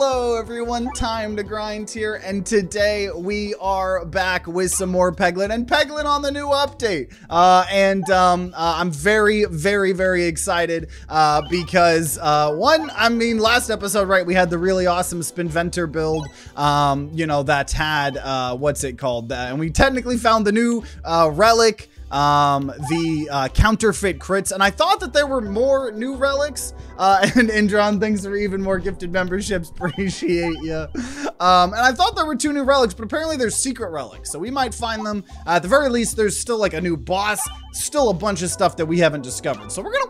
Hello everyone, Time to Grind here, and today we are back with some more Peglin, and Peglin on the new update. I'm very excited because last episode, right, we had the really awesome Spinventor build, that had, what's it called? And we technically found the new relic, the counterfeit crits, and I thought that there were more new relics, and Indron, thanks for even more gifted memberships, appreciate you. And I thought there were 2 new relics, but apparently there's secret relics, so we might find them. At the very least, there's still like a new boss, still a bunch of stuff that we haven't discovered. So we're gonna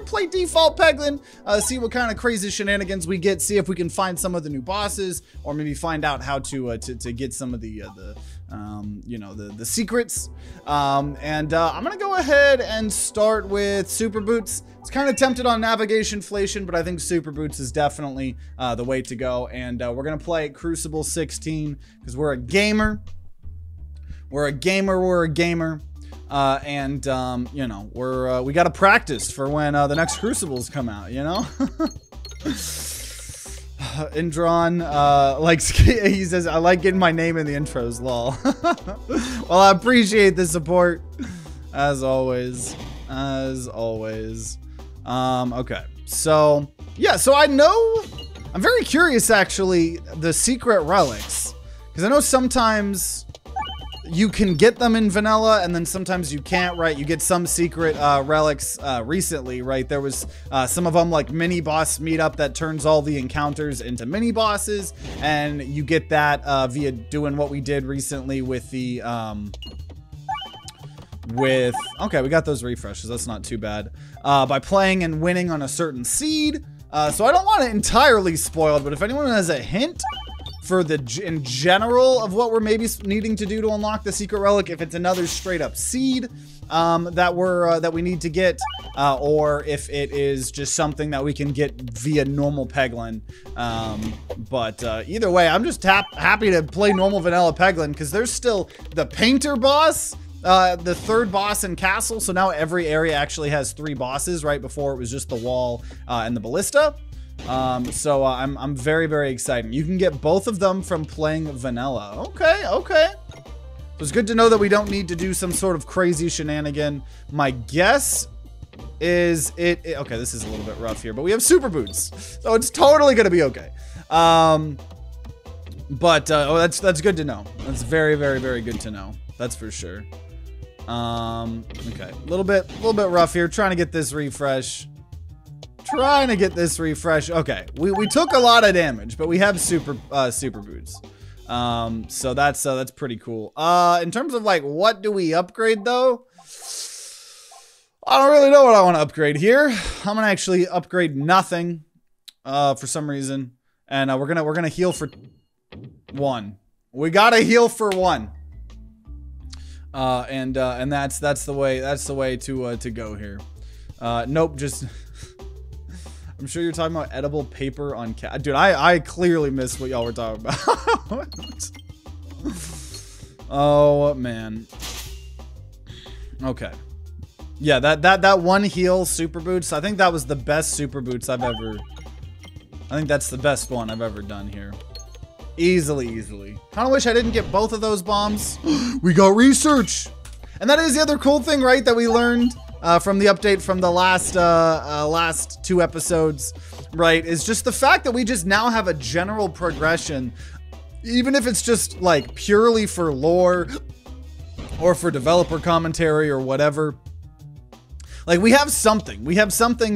play default Peglin, see what kind of crazy shenanigans we get, see if we can find some of the new bosses, or maybe find out how to get some of the secrets. I'm gonna go ahead and start with Super Boots. It's kind of tempted on Navigation Inflation, but I think Super Boots is definitely the way to go. And we're gonna play Crucible 16 because we're a gamer. We gotta practice for when the next Crucibles come out, you know? Indron, he says, I like getting my name in the intros, lol. Well, I appreciate the support, as always. Okay, so, yeah, so I'm very curious, actually, the secret relics, because I know sometimes you can get them in vanilla, and then sometimes you can't, right? You get some secret relics recently, right? There was some of them like mini boss meetup that turns all the encounters into mini bosses, and you get that via doing what we did recently with the okay, we got those refreshes, that's not too bad, by playing and winning on a certain seed. So I don't want it entirely spoiled, but if anyone has a hint for in general of what we're maybe needing to do to unlock the secret relic, if it's another straight up seed that we need to get, or if it is just something that we can get via normal Peglin. Either way, I'm just happy to play normal vanilla Peglin, because there's still the painter boss, the 3rd boss in castle, so now every area actually has 3 bosses, right? Before it was just the wall and the ballista. I'm very excited. You can get both of them from playing vanilla. Okay. It's good to know that we don't need to do some sort of crazy shenanigan. My guess is okay, this is a little bit rough here, but we have Super Boots, so it's totally gonna be okay. That's good to know. That's very good to know. That's for sure. Okay, a little bit rough here, trying to get this refresh. Okay, we took a lot of damage, but we have super boots. So that's pretty cool. In terms of like what do we upgrade though? I don't really know what I want to upgrade here. I'm gonna actually upgrade nothing for some reason, and we're gonna heal for 1. We gotta heal for 1. And that's the way to go here. Nope, just I'm sure you're talking about edible paper on cat. Dude, I clearly missed what y'all were talking about. Oh man. Okay. Yeah, that 1 heal Super Boots, I think that was the best Super Boots I think that's the best one I've ever done here. Easily. Kinda wish I didn't get both of those bombs. We got research! And that is the other cool thing, right, that we learned from the update from the last 2 episodes, right, is just the fact that we just now have a general progression, even if it's just like purely for lore or for developer commentary or whatever. Like we have something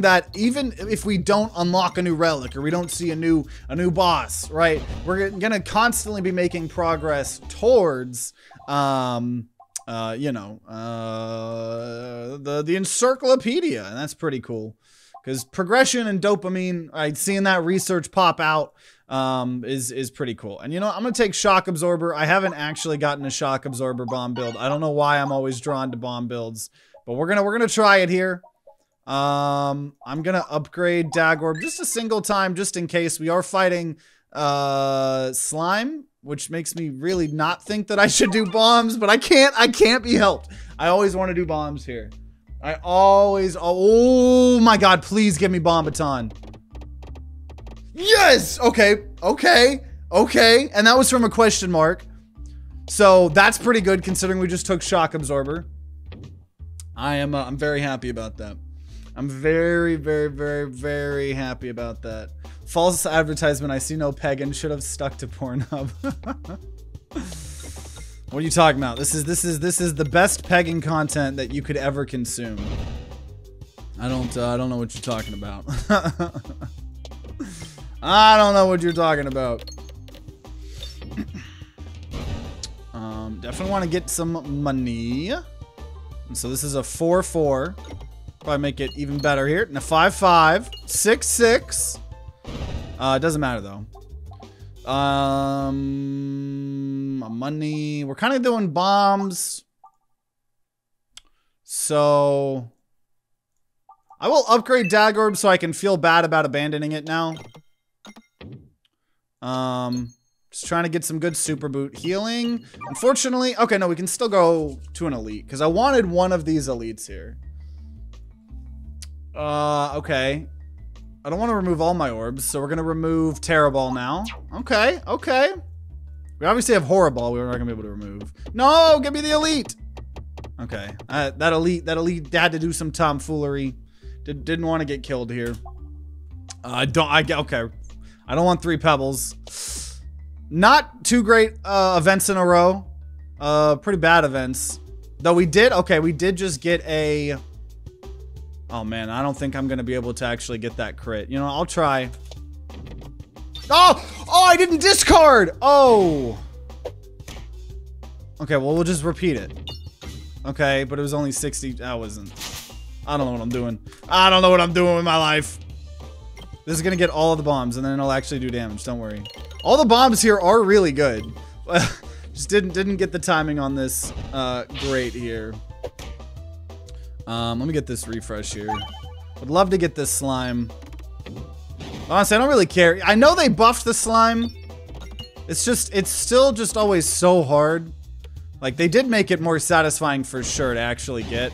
that even if we don't unlock a new relic or we don't see a new boss, right, we're gonna constantly be making progress towards the encyclopedia, and that's pretty cool, because progression and dopamine, right, seeing that research pop out is pretty cool. And I'm gonna take Shock Absorber. I haven't actually gotten a Shock Absorber bomb build. I don't know why I'm always drawn to bomb builds, but we're gonna try it here. I'm gonna upgrade Dagorb just a single time, just in case. We are fighting slime, which makes me really not think that I should do bombs, but I can't be helped. I always want to do bombs here. Oh my god, please give me Bomb Baton. Yes! Okay, okay, okay. And that was from a question mark. So that's pretty good considering we just took Shock Absorber. I'm very happy about that. I'm very, very, very, very happy about that. False advertisement. I see no Peggin. Should have stuck to Pornhub. What are you talking about? This is the best pegging content that you could ever consume. I don't know what you're talking about. I don't know what you're talking about. Definitely want to get some money. And so this is a 4-4. Probably make it even better here. And a 5-5. 6-6. It doesn't matter though. Money. We're kind of doing bombs. So I will upgrade Dagorb so I can feel bad about abandoning it now. Just trying to get some good super boot healing. Unfortunately, okay, no, we can still go to an elite because I wanted one of these elites here. Okay. I don't want to remove all my orbs, so we're gonna remove Terra Ball now. Okay, okay. We obviously have Horror Ball we're not gonna be able to remove. No, give me the elite. Okay, that elite had to do some tomfoolery. Didn't want to get killed here. Okay. I don't want 3 pebbles. Not too great events in a row. Pretty bad events. Though we did just get a... Oh man, I don't think I'm gonna be able to actually get that crit. You know, I'll try. Oh! Oh, I didn't discard! Oh! Okay, well, we'll just repeat it. Okay, but it was only 60. I don't know what I'm doing. I don't know what I'm doing with my life. This is gonna get all of the bombs, and then it'll actually do damage. Don't worry. All the bombs here are really good. Just didn't get the timing on this great here. Let me get this refresh here. Would love to get this slime. Honestly, I don't really care. I know they buffed the slime. It's still just always so hard. Like, they did make it more satisfying for sure to actually get.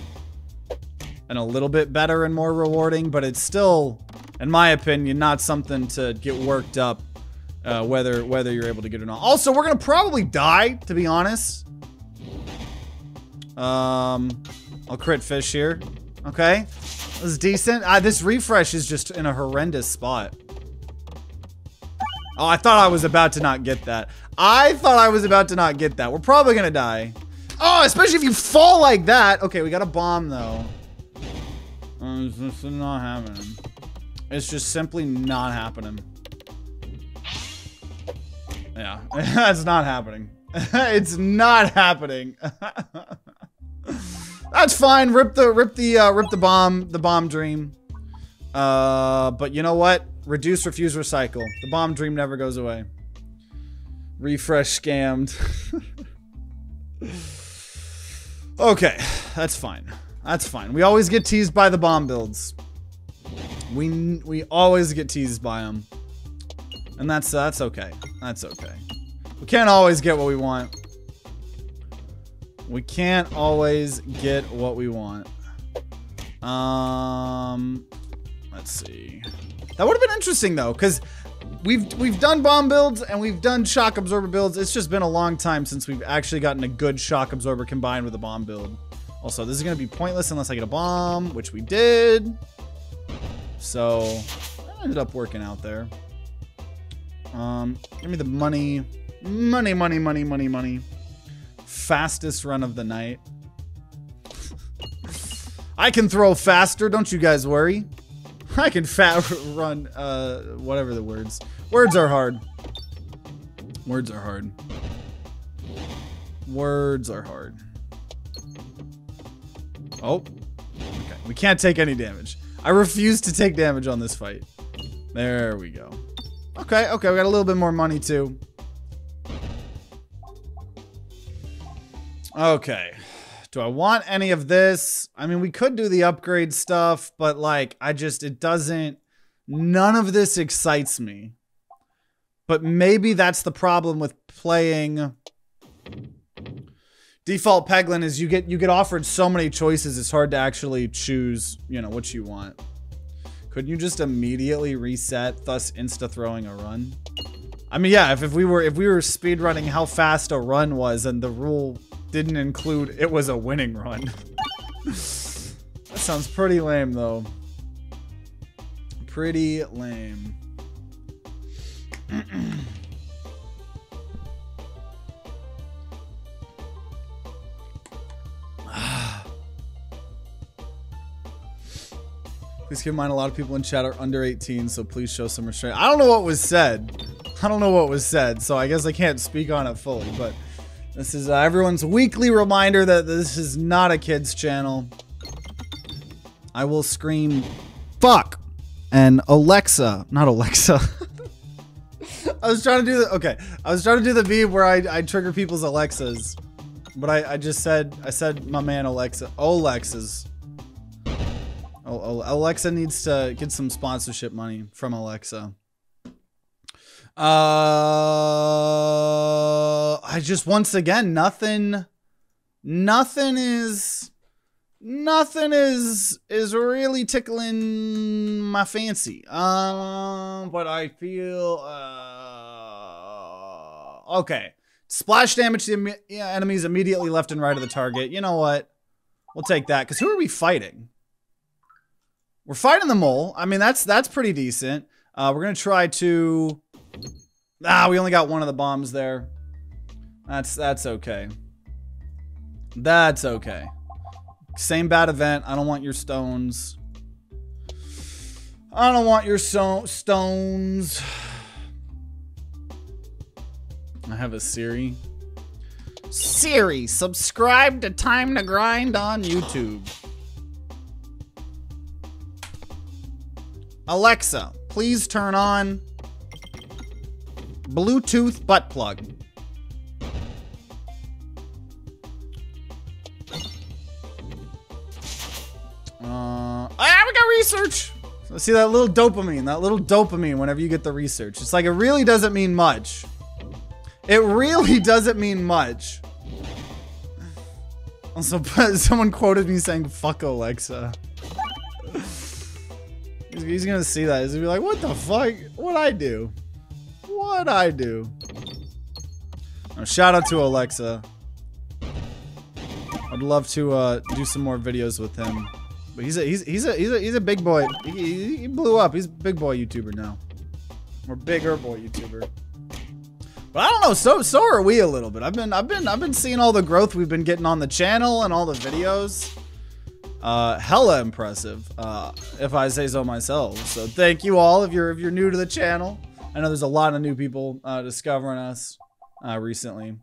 And a little bit better and more rewarding, but it's still, in my opinion, not something to get worked up whether you're able to get it or not. Also, we're gonna probably die, to be honest. I'll crit fish here. Okay. This is decent. This refresh is just in a horrendous spot. Oh, I thought I was about to not get that. We're probably gonna die. Oh, especially if you fall like that. Okay, we got a bomb though. It's just not happening. It's just simply not happening. Yeah, that's not happening. It's not happening. That's fine. Rip the bomb dream. But you know what? Reduce, refuse, recycle. The bomb dream never goes away. Refresh scammed. Okay, that's fine. That's fine. We always get teased by the bomb builds. We always get teased by them. And that's okay. That's okay. We can't always get what we want. We can't always get what we want. Let's see. That would have been interesting though, because we've done bomb builds and we've done shock absorber builds. It's just been a long time since we've actually gotten a good shock absorber combined with a bomb build. Also, this is gonna be pointless unless I get a bomb, which we did. So that ended up working out there. Give me the money. Money. Fastest run of the night. I can throw faster, don't you guys worry. I can run, whatever the words. Words are hard. Words are hard. Words are hard. Oh. Okay, we can't take any damage. I refuse to take damage on this fight. There we go. Okay, we got a little bit more money too. Okay. Do I want any of this? I mean, we could do the upgrade stuff, but like, none of this excites me. But maybe that's the problem with playing default Peglin is you get offered so many choices, it's hard to actually choose, you know, what you want. Couldn't you just immediately reset, thus insta-throwing a run? I mean, yeah, if we were speed running how fast a run was and the rule didn't include it was a winning run. That sounds pretty lame, though. Pretty lame. Please keep in mind a lot of people in chat are under 18, so please show some restraint. I don't know what was said. I don't know what was said, so I guess I can't speak on it fully, but this is everyone's weekly reminder that this is not a kids channel. I will scream fuck and Alexa, not Alexa. I was trying to do the, okay. I was trying to do the beat where I trigger people's Alexas, but I said my man Alexa, Alexas. Oh, Alexa needs to get some sponsorship money from Alexa. I just, once again, nothing is really tickling my fancy. But I feel, okay. Splash damage to the enemies immediately left and right of the target. You know what? We'll take that, because who are we fighting? We're fighting the mole. I mean, that's pretty decent. We're gonna try to. We only got one of the bombs there. That's okay. That's okay. Same bad event. I don't want your stones. I don't want your stones. I have a Siri. Siri, subscribe to Time to Grind on YouTube. Alexa, please turn on Bluetooth butt plug. We got research. So see that little dopamine whenever you get the research. It's like, it really doesn't mean much. It really doesn't mean much. Also, someone quoted me saying, fuck Alexa. He's gonna see that. He's gonna be like, what the fuck? What'd I do? What'd I do? Oh, shout out to Alexa. I'd love to do some more videos with him. But he's a big boy. He blew up. He's a big boy YouTuber now. Or bigger boy YouTuber. But I don't know, so are we a little bit. I've been seeing all the growth we've been getting on the channel and all the videos. Hella impressive, if I say so myself. So thank you all if you're new to the channel. I know there's a lot of new people discovering us recently.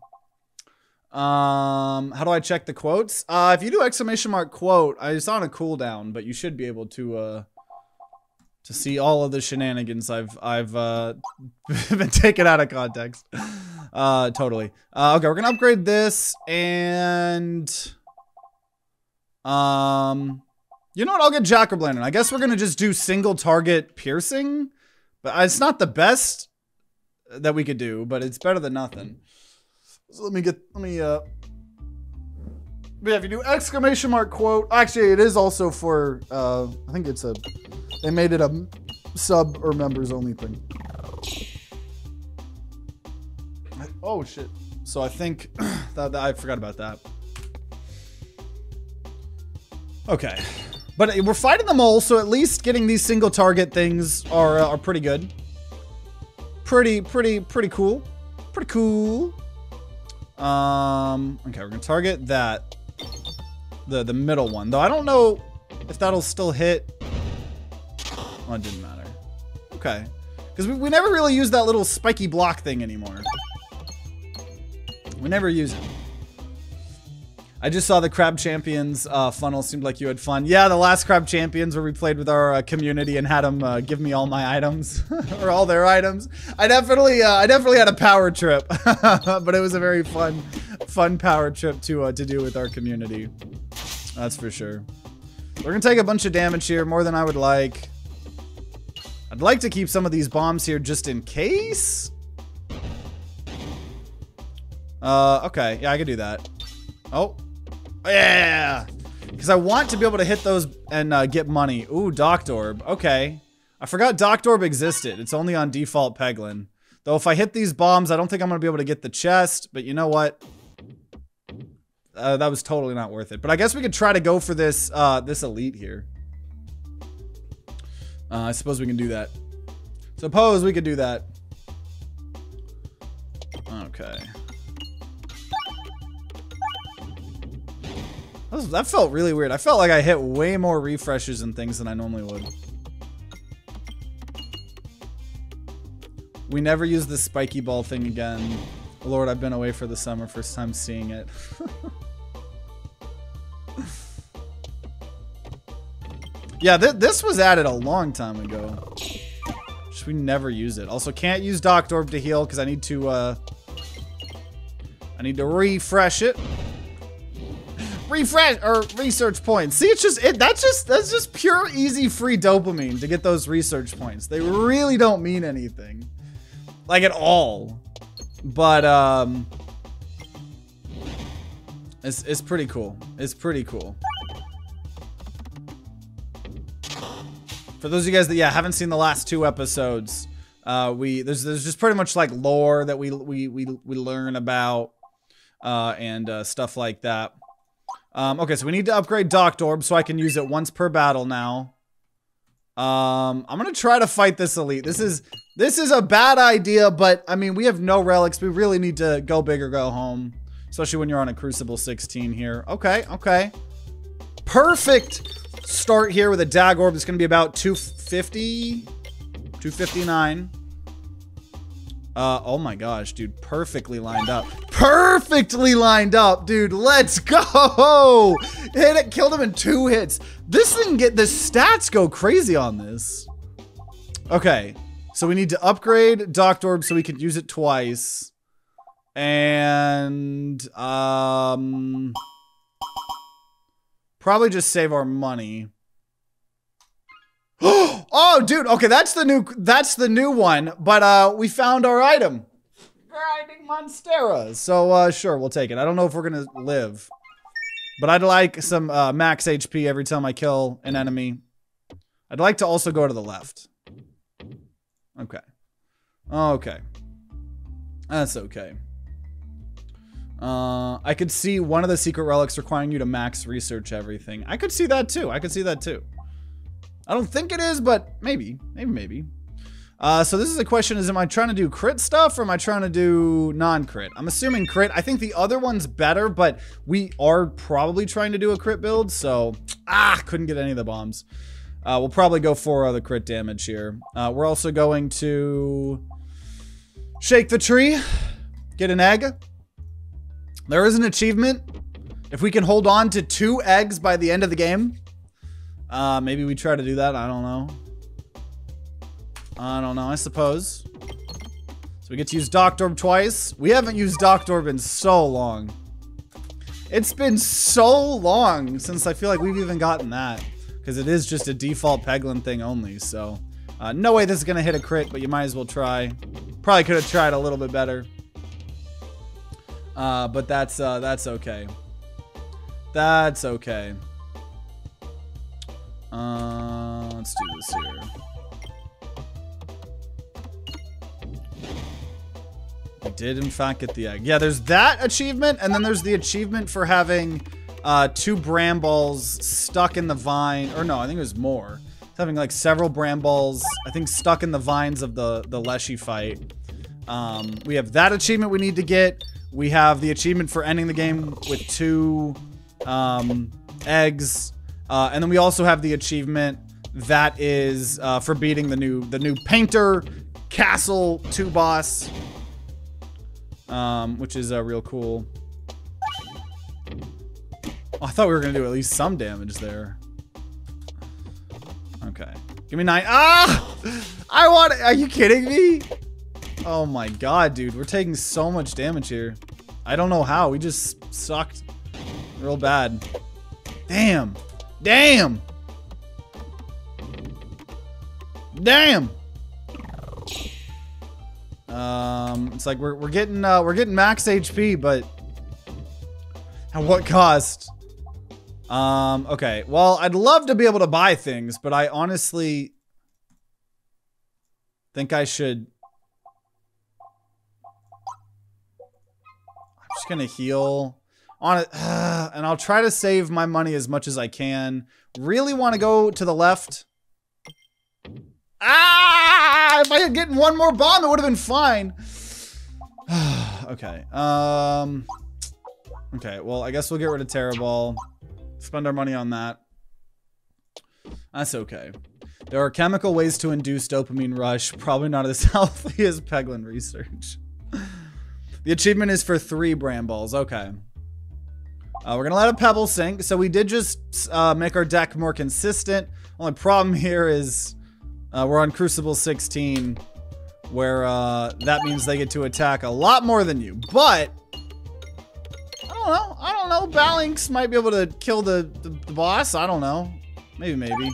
How do I check the quotes? If you do exclamation mark quote, it's on a cooldown, but you should be able to see all of the shenanigans I've been taken out of context. Totally. Okay, we're gonna upgrade this, and you know what? I'll get Jack-o'-lantern. I guess we're gonna just do single target piercing, but it's not the best that we could do, but it's better than nothing. So but yeah, if you do exclamation mark quote, actually it is also for, I think they made it a sub or members only thing. Oh shit. So I think that I forgot about that. Okay. But we're fighting the mole, so at least getting these single target things are pretty good. Pretty cool. Pretty cool. Okay, we're gonna target that. The middle one. Though I don't know if that'll still hit. Oh, it didn't matter. Okay. Because we never really use that little spiky block thing anymore. We never use it. I just saw the Crab Champions funnel. Seemed like you had fun. Yeah, the last Crab Champions where we played with our community and had them give me all my items. Or all their items. I definitely had a power trip. But it was a very fun power trip to do with our community. That's for sure. We're gonna take a bunch of damage here, more than I would like. I'd like to keep some of these bombs here just in case. Okay, yeah, I could do that. Oh, yeah! because I want to be able to hit those and get money. Ooh, Docked Orb. Okay. I forgot Docked Orb existed. It's only on default Peglin. Though if I hit these bombs, I don't think I'm going to be able to get the chest. But you know what? That was totally not worth it. But I guess we could try to go for this this elite here. I suppose we can do that. Suppose we could do that. Okay. That felt really weird. I felt like I hit way more refreshes and things than I normally would. We never use the spiky ball thing again. Lord, I've been away for the summer. First time seeing it. Yeah, this was added a long time ago. Just we never use it. Also, can't use Docked Orb to heal because I need to refresh it. Refresh or research points. See, it's just that's just pure easy free dopamine to get those research points. They really don't mean anything. Like at all. But it's pretty cool. It's pretty cool. For those of you guys that haven't seen the last 2 episodes, there's just pretty much like lore that we learn about and stuff like that. Okay, so we need to upgrade Docked Orb so I can use it once per battle now. I'm gonna try to fight this elite. This is a bad idea, but I mean we have no relics. We really need to go big or go home, especially when you're on a Crucible 16 here. Okay, okay, perfect start here with a Dag Orb. It's gonna be about 250, 259. Oh my gosh, dude, perfectly lined up. Perfectly lined up, dude. Let's go. Hit it, killed him in 2 hits. This thing the stats go crazy on this. Okay, so we need to upgrade Docked Orb so we can use it twice. And probably just save our money. Oh, dude. Okay, that's the new one. But we found our item. Grinding Monstera. So sure, we'll take it. I don't know if we're gonna live, but I'd like some max HP every time I kill an enemy. I'd like to also go to the left. Okay. Okay. That's okay. I could see one of the secret relics requiring you to max research everything. I could see that too. I could see that too. I don't think it is, but maybe. Maybe. So this is a question, am I trying to do crit stuff or am I trying to do non-crit? I'm assuming crit. I think the other one's better, but we are probably trying to do a crit build, so couldn't get any of the bombs. We'll probably go for the crit damage here. We're also going to shake the tree, get an egg. There is an achievement. If we can hold on to 2 eggs by the end of the game, maybe we try to do that. I don't know. I suppose. So we get to use Docked Orb twice. We haven't used Docked Orb in so long. It's been so long since I feel like we've even gotten that. Because it is just a default Peglin thing only, so. No way this is going to hit a crit, but you might as well try. Probably could have tried a little bit better. But that's okay. That's okay. Let's do this here. I did in fact get the egg. Yeah, there's that achievement, and then there's the achievement for having 2 bramballs stuck in the vine. Or no, I think it was more. It's having like several bramballs, I think, stuck in the vines of the Leshy fight. We have that achievement we need to get. We have the achievement for ending the game with 2 eggs. And then we also have the achievement that is for beating the new Painter Castle 2 boss. Which is real cool. Oh, I thought we were gonna do at least some damage there. Okay, give me 9. Are you kidding me? Oh my god, dude, we're taking so much damage here. I don't know how. We just sucked real bad. Damn. Damn. Damn. It's like we're getting max HP, but at what cost? Okay. Well, I'd love to be able to buy things, but I honestly think I should. I'm just gonna heal on it, and I'll try to save my money as much as I can. Really want to go to the left. Ah! If I had gotten one more bomb, it would have been fine. Okay. Okay. Well, I guess we'll get rid of Terror Ball. Spend our money on that. That's okay. There are chemical ways to induce dopamine rush. Probably not as healthy as Peglin research. The achievement is for 3 Bramballs. Okay. We're gonna let a Pebble sink. So we did just make our deck more consistent. Only problem here is we're on Crucible 16, where that means they get to attack a lot more than you. But I don't know. Balinx might be able to kill the boss. I don't know. Maybe.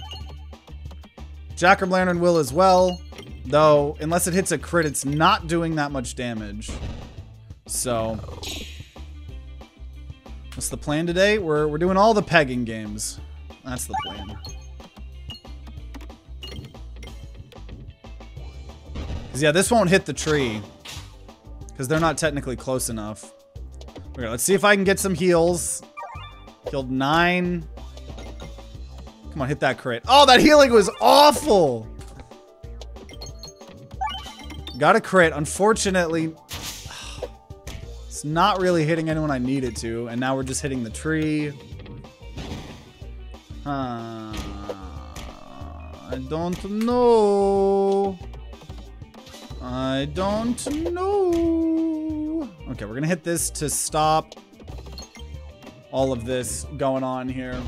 Jack-o'-lantern will as well. Though, unless it hits a crit, it's not doing that much damage. So, what's the plan today? We're doing all the pegging games. That's the plan. Because, yeah, this won't hit the tree. Because they're not technically close enough. Okay, let's see if I can get some heals. Killed 9. Come on, hit that crit. Oh, that healing was awful. Got a crit. Unfortunately, it's not really hitting anyone I need it to. And now we're just hitting the tree. I don't know. I don't know. Okay, we're gonna hit this to stop all of this going on here.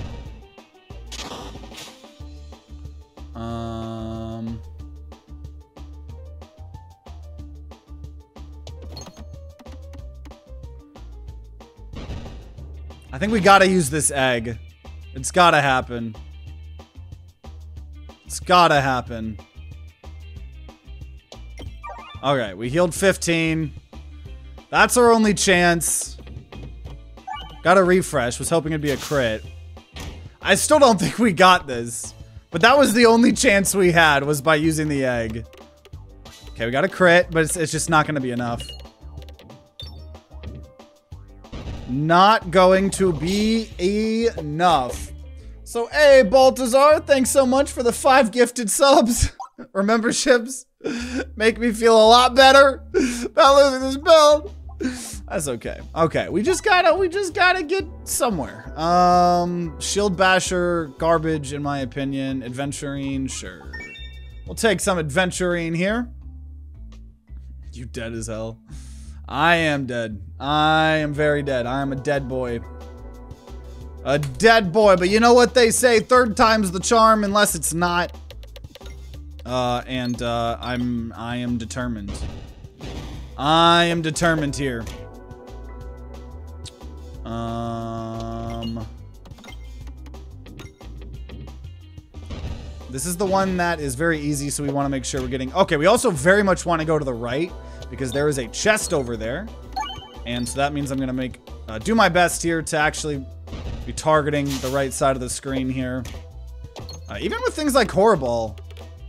I think we gotta use this egg. It's gotta happen. It's gotta happen. Okay, we healed 15. That's our only chance. Gotta refresh. Was hoping it'd be a crit. I still don't think we got this. But that was the only chance we had, was by using the egg. Okay, we got a crit, but it's just not gonna be enough. Not going to be enough. So, hey, Baltazár, thanks so much for the 5 gifted subs or memberships. Make me feel a lot better about losing this build. That's okay. Okay, we just gotta get somewhere. Shield Basher, garbage in my opinion. Adventurine, sure. We'll take some Adventurine here. You dead as hell. I am dead. I am very dead. I am a dead boy. A dead boy, but you know what they say, 3rd time's the charm unless it's not. I am determined. I am determined here. This is the one that is very easy, so we want to make sure we're getting... Okay, we also very much want to go to the right, because there is a chest over there. And so that means I'm going to do my best here to actually be targeting the right side of the screen here. Even with things like Horrible.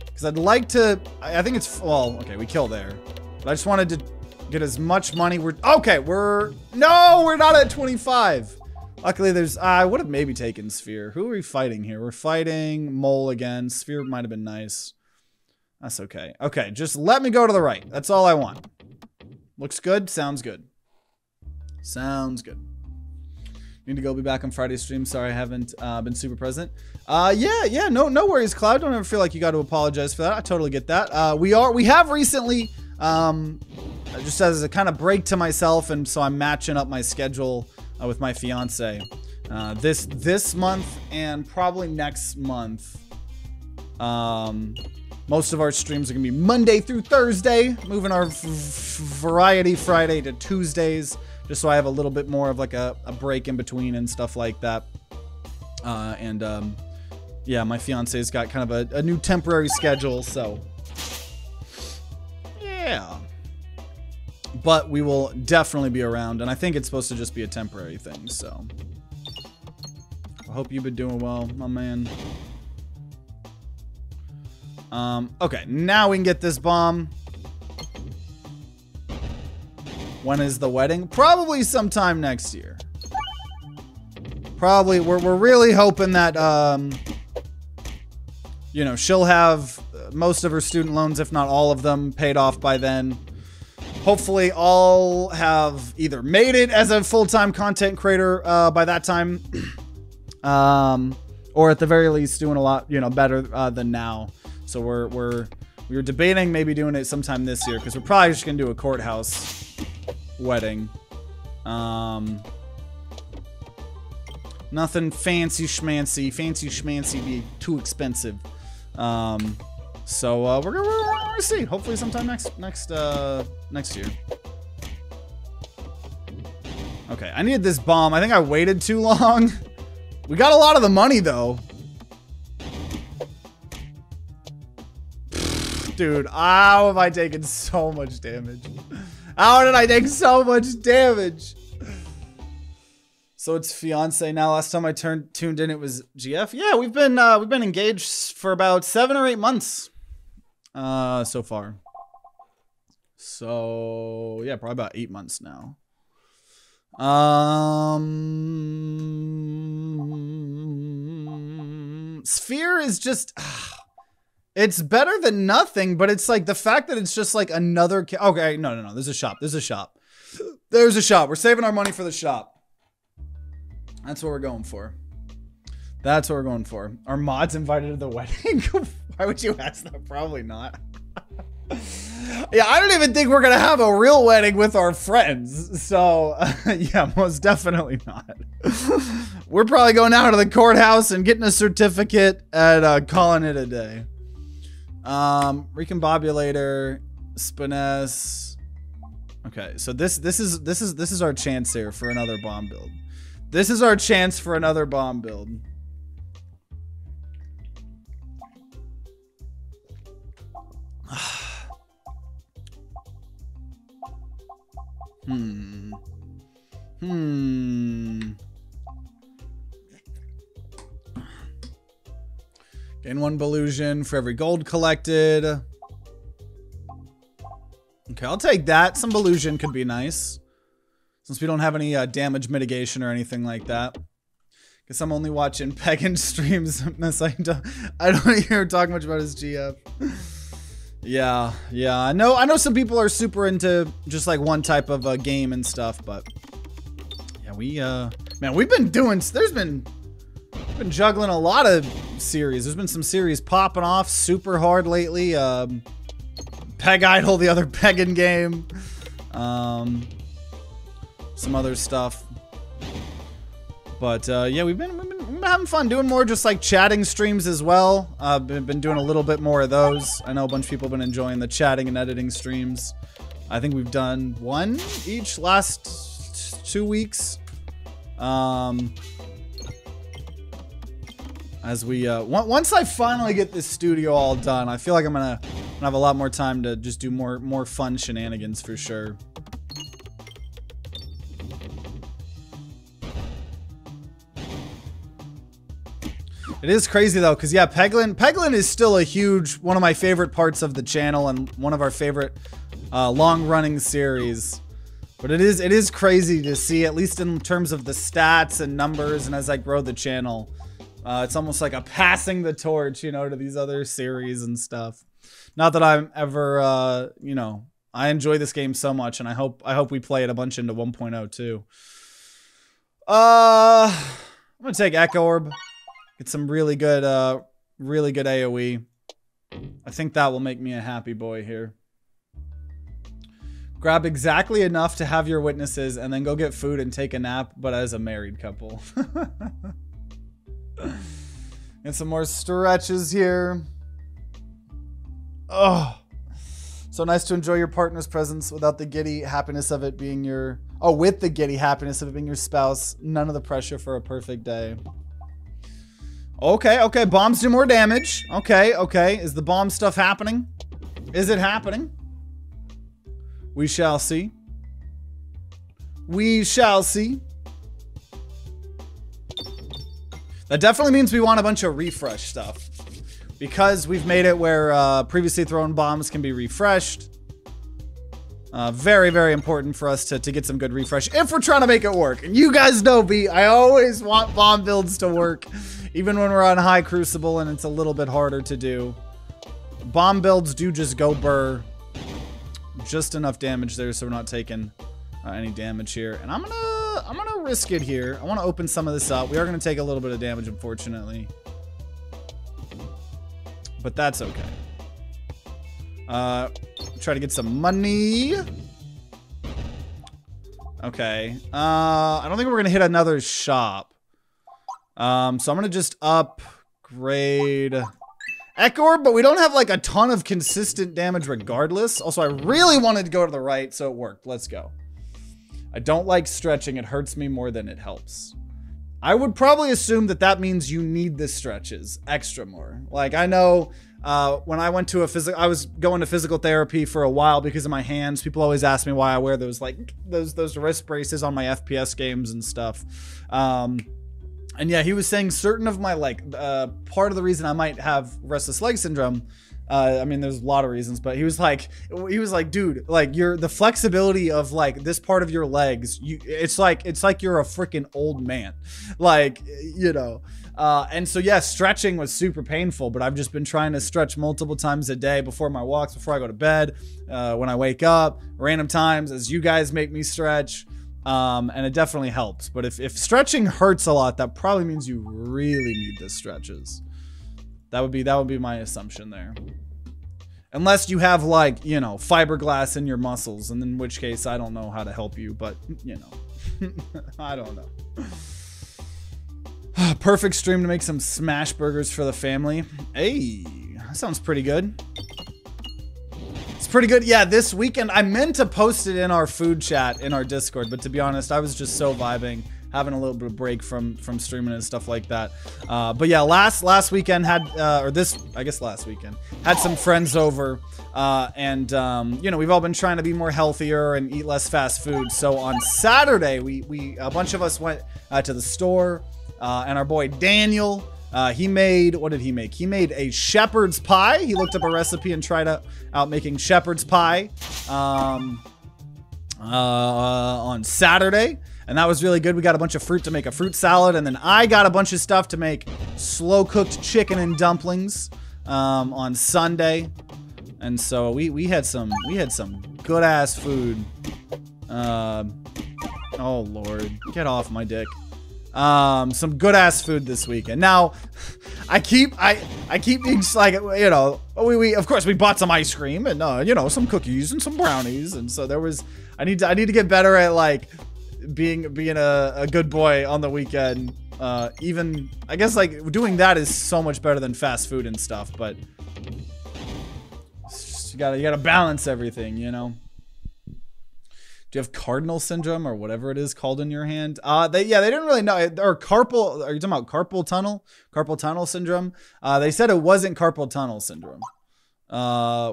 Because I'd like to... I think it's... Well, okay, we kill there. But I just wanted to get as much money. Okay, no, we're not at 25. Luckily, there's... I would have maybe taken Sphere. Who are we fighting here? We're fighting Mole again. Sphere might have been nice. That's okay. Okay, just let me go to the right. That's all I want. Looks good. Sounds good. Sounds good. Need to go be back on Friday's stream. Sorry I haven't been super present. Yeah, no worries, Cloud. Don't ever feel like you got to apologize for that. I totally get that. We have recently, just as a kind of break to myself, and so I'm matching up my schedule with my fiance. This month and probably next month. Most of our streams are gonna be Monday through Thursday, moving our variety Friday to Tuesdays, just so I have a little bit more of like a break in between and stuff like that. Yeah, my fiance's got kind of a new temporary schedule, so yeah. But we will definitely be around, and I think it's supposed to just be a temporary thing, so. Hope you've been doing well, my man. Okay, now we can get this bomb. When is the wedding? Probably sometime next year. Probably, we're really hoping that, you know, she'll have most of her student loans, if not all of them, paid off by then. Hopefully, all have either made it as a full-time content creator by that time, or at the very least doing a lot, you know, better than now. So we were debating maybe doing it sometime this year because we're probably just gonna do a courthouse wedding. Nothing fancy schmancy. Fancy schmancy be too expensive. So we're gonna see. Hopefully sometime next year. Okay, I needed this bomb. I think I waited too long. We got a lot of the money though. Dude, how have I taken so much damage? How did I take so much damage? So it's fiance now. Last time I tuned in, it was GF. Yeah, we've been engaged for about 7 or 8 months, so far. So yeah, probably about 8 months now. Sphere is just, it's better than nothing, but it's like the fact that it's just like another. Okay, no. There's a shop. There's a shop. There's a shop. We're saving our money for the shop. That's what we're going for. That's what we're going for. Are mods invited to the wedding? Why would you ask that? Probably not. Yeah, I don't even think we're going to have a real wedding with our friends. So, yeah, most definitely not. We're probably going out to the courthouse and getting a certificate and calling it a day. Recombobulator, Spiness. Okay, so this is our chance here for another bomb build. This is our chance for another bomb build. Gain 1 Belusion for every gold collected. Okay, I'll take that. Some Belusion could be nice. Since we don't have any damage mitigation or anything like that. Guess I'm only watching Peglin streams. I don't hear him talk much about his GF. Yeah. I know some people are super into just like one type of game and stuff, but yeah, man, we've been juggling a lot of series. There's been some series popping off super hard lately. Peg Idol, the other Peglin game. Some other stuff, but yeah, we've been having fun doing more just like chatting streams as well. Been doing a little bit more of those. I know a bunch of people have been enjoying the chatting and editing streams. I think we've done 1 each last 2 weeks. As we once I finally get this studio all done, I feel like I'm gonna have a lot more time to just do more fun shenanigans for sure. It is crazy though, because yeah, Peglin is still a huge, one of my favorite parts of the channel and one of our favorite long-running series. But it is crazy to see, at least in terms of the stats and numbers, and as I grow the channel, it's almost like a passing the torch, you know, to these other series and stuff. Not that I'm ever, you know, I enjoy this game so much, and I hope we play it a bunch into 1.0 too. I'm gonna take Echo Orb. Get some really good AoE. I think that will make me a happy boy here. Grab exactly enough to have your witnesses and then go get food and take a nap, but as a married couple. And some more stretches here. Oh, so nice to enjoy your partner's presence without the giddy happiness of it being your... Oh, with the giddy happiness of it being your spouse. None of the pressure for a perfect day. Okay, bombs do more damage. Okay. Is the bomb stuff happening? Is it happening? We shall see. We shall see. That definitely means we want a bunch of refresh stuff. Because we've made it where previously thrown bombs can be refreshed. Very, very important for us to get some good refresh if we're trying to make it work. And you guys know me, I always want bomb builds to work. Even when we're on high crucible and it's a little bit harder to do. Bomb builds do just go burr. Just enough damage there so we're not taking any damage here. And I'm gonna risk it here. I want to open some of this up. We are going to take a little bit of damage, unfortunately. But that's okay. Try to get some money. Okay. I don't think we're gonna hit another shop. So I'm gonna just upgrade Echo, but we don't have like a ton of consistent damage regardless. Also, I really wanted to go to the right, so it worked. Let's go. I don't like stretching. It hurts me more than it helps. I would probably assume that that means you need the stretches extra more. Like, I know when I went to I was going to physical therapy for a while because of my hands. People always ask me why I wear those, like, those wrist braces on my FPS games and stuff. And yeah, he was saying certain of my, like, part of the reason I might have restless leg syndrome, I mean, there's a lot of reasons, but he was like, dude, like, the flexibility of, like, this part of your legs, it's like you're a freaking old man, like, you know. And so yeah, stretching was super painful, but I've just been trying to stretch multiple times a day before my walks, before I go to bed, when I wake up, random times as you guys make me stretch. And it definitely helps. But if stretching hurts a lot, that probably means you really need the stretches. That would be my assumption there. Unless you have, like, you know, fiberglass in your muscles, and in which case I don't know how to help you, but you know. I don't know. Perfect stream to make some smash burgers for the family. Hey, that sounds pretty good. It's pretty good. Yeah, this weekend, I meant to post it in our food chat in our Discord, but to be honest, I was just so vibing, having a little bit of break from streaming and stuff like that. But yeah, last weekend had, or this, I guess last weekend, had some friends over, and you know, we've all been trying to be more healthier and eat less fast food. So on Saturday, we a bunch of us went to the store, and our boy Daniel, he made, what did he make? He made a shepherd's pie. He looked up a recipe and tried out making shepherd's pie on Saturday. And that was really good. We got a bunch of fruit to make a fruit salad. And then I got a bunch of stuff to make slow cooked chicken and dumplings on Sunday. And so we had some good ass food. Oh Lord, get off my dick. Some good ass food this weekend. Now, I keep being like, you know, we of course we bought some ice cream and you know, some cookies and some brownies, and so there was, I need to get better at, like, being a good boy on the weekend. Even, I guess, like, doing that is so much better than fast food and stuff, but it's just, you gotta balance everything, you know. Do you have cardinal syndrome or whatever it is called in your hand? They didn't really know. Or carpal, are you talking about carpal tunnel syndrome? They said it wasn't carpal tunnel syndrome,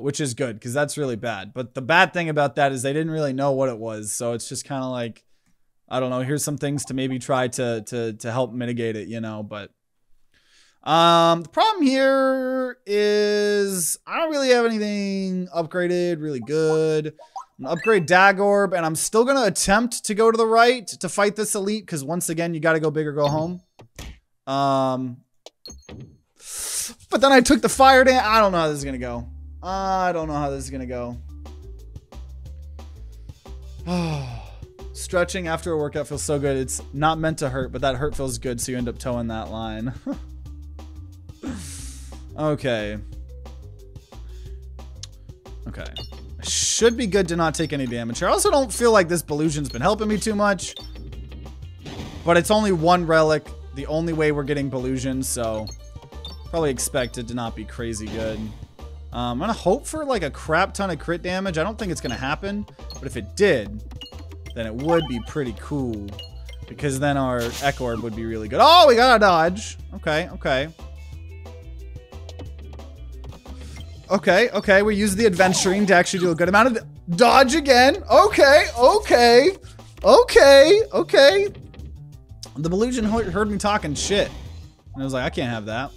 which is good because that's really bad. But the bad thing about that is they didn't really know what it was. So it's just kind of like, I don't know, here's some things to maybe try to help mitigate it, you know, but the problem here is I don't really have anything upgraded really good. I'm gonna upgrade Dagorb, and I'm still gonna attempt to go to the right to fight this elite, because once again, you gotta go big or go home. But then I took the fire dance. I don't know how this is gonna go. I don't know how this is gonna go. Stretching after a workout feels so good. It's not meant to hurt, but that hurt feels good, so you end up towing that line. Okay. Okay. Should be good to not take any damage here. I also don't feel like this Belusion's been helping me too much. But it's only one relic. The only way we're getting Belusion, so probably expect it to not be crazy good. I'm gonna hope for like a crap ton of crit damage. I don't think it's gonna happen, but if it did, then it would be pretty cool. Because then our Echo Orb would be really good. Oh, we got a dodge. Okay, okay. Okay, we use the adventuring to actually do a good amount of dodge again. Okay. The Belusion heard me talking shit. And I was like, I can't have that.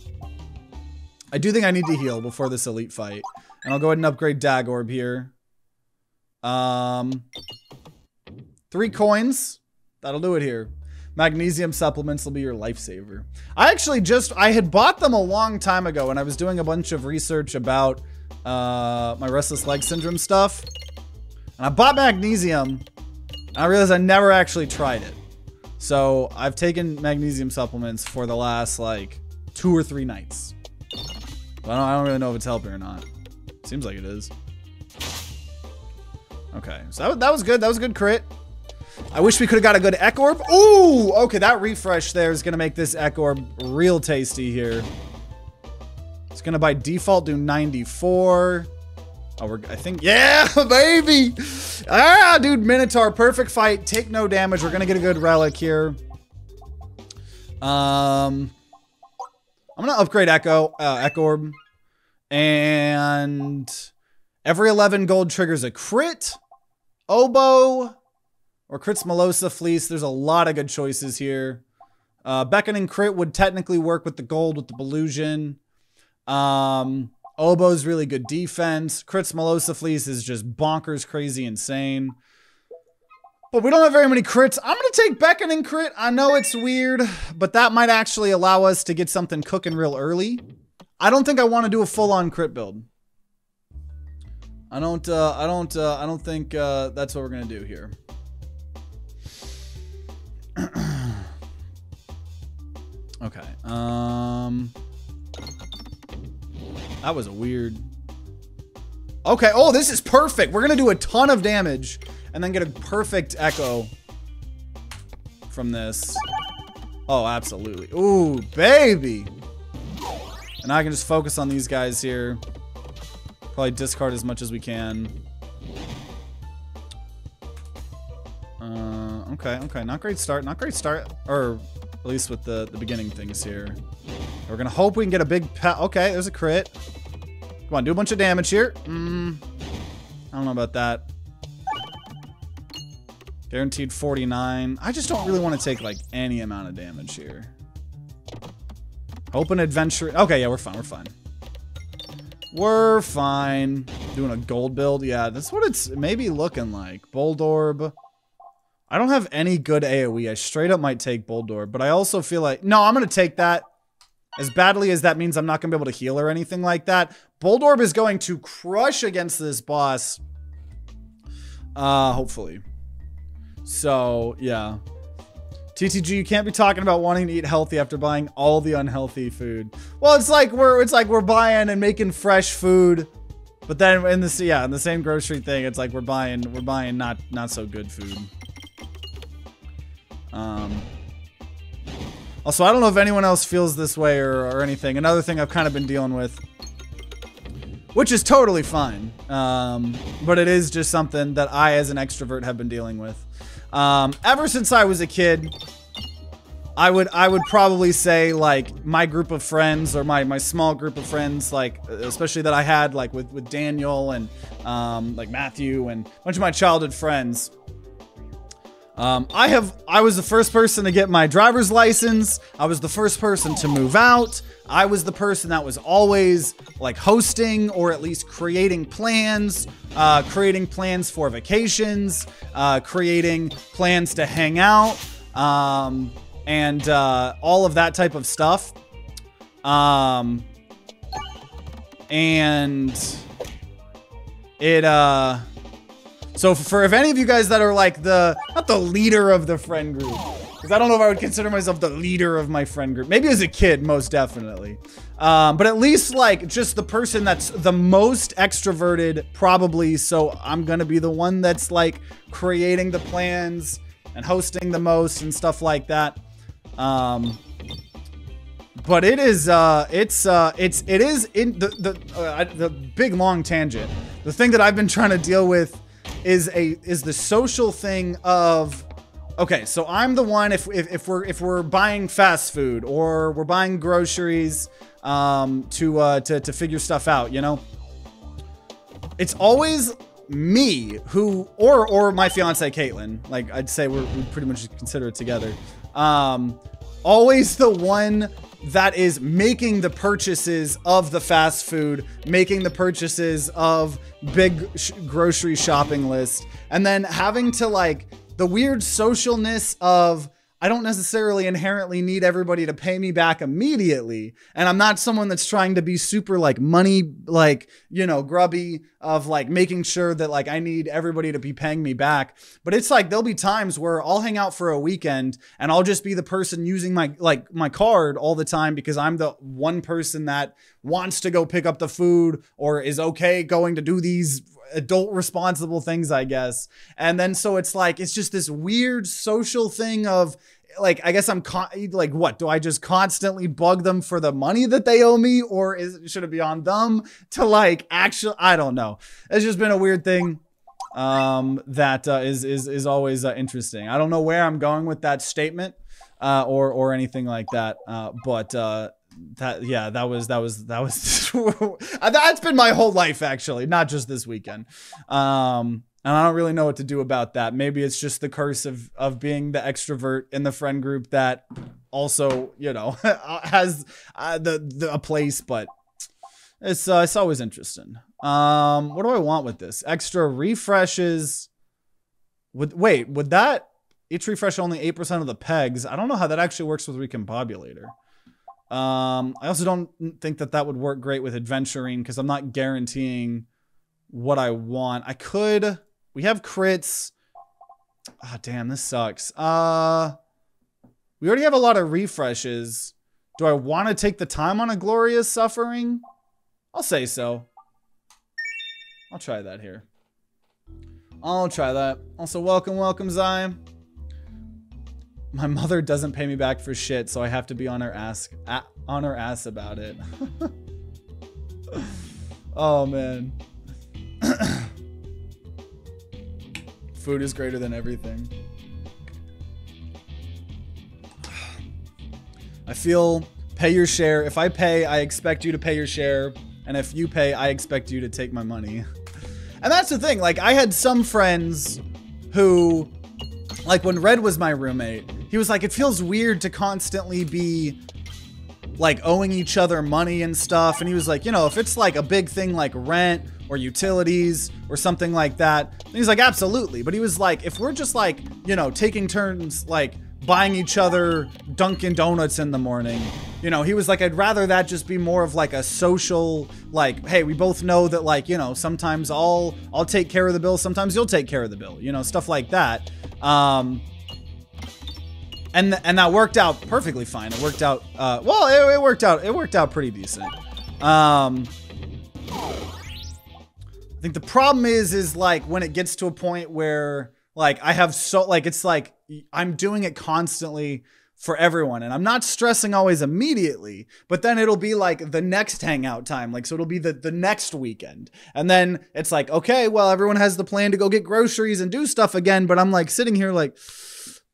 I do think I need to heal before this elite fight. And I'll go ahead and upgrade Dag Orb here. 3 coins. That'll do it here. Magnesium supplements will be your lifesaver. I had bought them a long time ago when I was doing a bunch of research about my restless leg syndrome stuff. And I bought magnesium. And I realized I never actually tried it. So I've taken magnesium supplements for the last like 2 or 3 nights. But I don't really know if it's helping or not. Seems like it is. Okay, so that was good. That was a good crit. I wish we could have got a good Ek Orb. Ooh, okay, that refresh there is gonna make this Ek Orb real tasty here. It's gonna by default do 94. Oh, I think, yeah, baby. Ah, dude, Minotaur, perfect fight. Take no damage. We're gonna get a good relic here. I'm gonna upgrade Ek Orb. And every 11 gold triggers a crit, oboe, or crits Melosa Fleece. There's a lot of good choices here. Beckoning crit would technically work with the gold with the Belusion. Oboe's really good defense. Crits Melosa Fleece is just bonkers, crazy, insane. But we don't have very many crits. I'm going to take Beckoning crit. I know it's weird, but that might actually allow us to get something cooking real early. I don't think I want to do a full-on crit build. I don't think that's what we're gonna do here. Okay. That was a weird. Okay. Oh, this is perfect. We're gonna do a ton of damage and then get a perfect echo from this. Oh, absolutely. Ooh, baby. And I can just focus on these guys here. Probably discard as much as we can. Okay. Not great start. Not great start. Or at least with the beginning things here. We're going to hope we can get a big... Okay, there's a crit. Come on, do a bunch of damage here. I don't know about that. Guaranteed 49. I just don't really want to take, like, any amount of damage here. Open adventure. Okay, yeah, we're fine. We're fine. We're fine. Doing a gold build. Yeah, that's what it's maybe looking like. Bold Orb. I don't have any good AoE. I straight up might take Bold Orb, but I also feel like... No, I'm going to take that. As badly as that means I'm not going to be able to heal or anything like that. Bold Orb is going to crush against this boss. Hopefully. So, yeah. TTG, you can't be talking about wanting to eat healthy after buying all the unhealthy food. Well, it's like we're buying and making fresh food, but then in the same grocery thing, it's like we're buying not so good food. Also, I don't know if anyone else feels this way or anything. Another thing I've kind of been dealing with, which is totally fine, but it is just something that I, as an extrovert, have been dealing with. Ever since I was a kid, I would probably say, like, my group of friends, or my small group of friends, like, especially that I had, like, with Daniel and, like, Matthew and a bunch of my childhood friends. I was the first person to get my driver's license. I was the first person to move out. I was the person that was always, like, hosting or at least creating plans for vacations, creating plans to hang out, and all of that type of stuff. And it, so for if any of you guys that are like not the leader of the friend group, because I don't know if I would consider myself the leader of my friend group. Maybe as a kid, most definitely. But at least, like, just the person that's the most extroverted, probably. So I'm going to be the one that's, like, creating the plans and hosting the most and stuff like that. But it is, it is in the big long tangent. The thing that I've been trying to deal with is the social thing of, okay, so I'm the one, if we're buying fast food or we're buying groceries, to figure stuff out, you know, it's always me who, or my fiance Caitlin, like, I'd say we pretty much consider it together. Always the one that is making the purchases of the fast food, making the purchases of big grocery shopping list, and then having to like the weird socialness of I don't necessarily inherently need everybody to pay me back immediately. And I'm not someone that's trying to be super like money, like, you know, grubby of like making sure that like I need everybody to be paying me back. But it's like, there'll be times where I'll hang out for a weekend and I'll just be the person using my card all the time because I'm the one person that wants to go pick up the food or is okay going to do these adult responsible things, I guess. And then so it's like, it's just this weird social thing of like, I guess I'm like, what do I just constantly bug them for the money that they owe me, or should it be on them to like actually, I don't know. It's just been a weird thing that is always interesting. I don't know where I'm going with that statement or anything like that. But that was that's been my whole life, actually, not just this weekend. And I don't really know what to do about that. Maybe it's just the curse of being the extrovert in the friend group that also, you know, has a place, but it's always interesting. What do I want with this? Extra refreshes. Would that each refresh only 8% of the pegs? I don't know how that actually works with Recombobulator. I also don't think that would work great with adventuring because I'm not guaranteeing what I want. I could. We have crits. Ah, damn, this sucks. We already have a lot of refreshes. Do I want to take the time on a glorious suffering? I'll say so. I'll try that here. I'll try that. Also, welcome, Zai. My mother doesn't pay me back for shit, so I have to be on her ass about it. Oh, man. Food is greater than everything. I feel pay your share. If I pay, I expect you to pay your share. And if you pay, I expect you to take my money. And that's the thing. Like, I had some friends who, like, when Red was my roommate, he was like, it feels weird to constantly be, like, owing each other money and stuff. And he was like, you know, if it's, like, a big thing like rent or utilities or something like that. And he's like, absolutely. But he was like, if we're just, like, you know, taking turns, like, buying each other Dunkin' Donuts in the morning, you know, he was like, I'd rather that just be more of like a social, like, hey, we both know that, like, you know, sometimes I'll take care of the bill, sometimes you'll take care of the bill, you know, stuff like that. And that worked out perfectly fine. It worked out, well, it worked out pretty decent. I think the problem is like when it gets to a point where like I have so like, it's like I'm doing it constantly for everyone and I'm not stressing always immediately, but then it'll be like the next hangout time. Like, so it'll be the next weekend. And then it's like, okay, well, everyone has the plan to go get groceries and do stuff again. But I'm like sitting here like,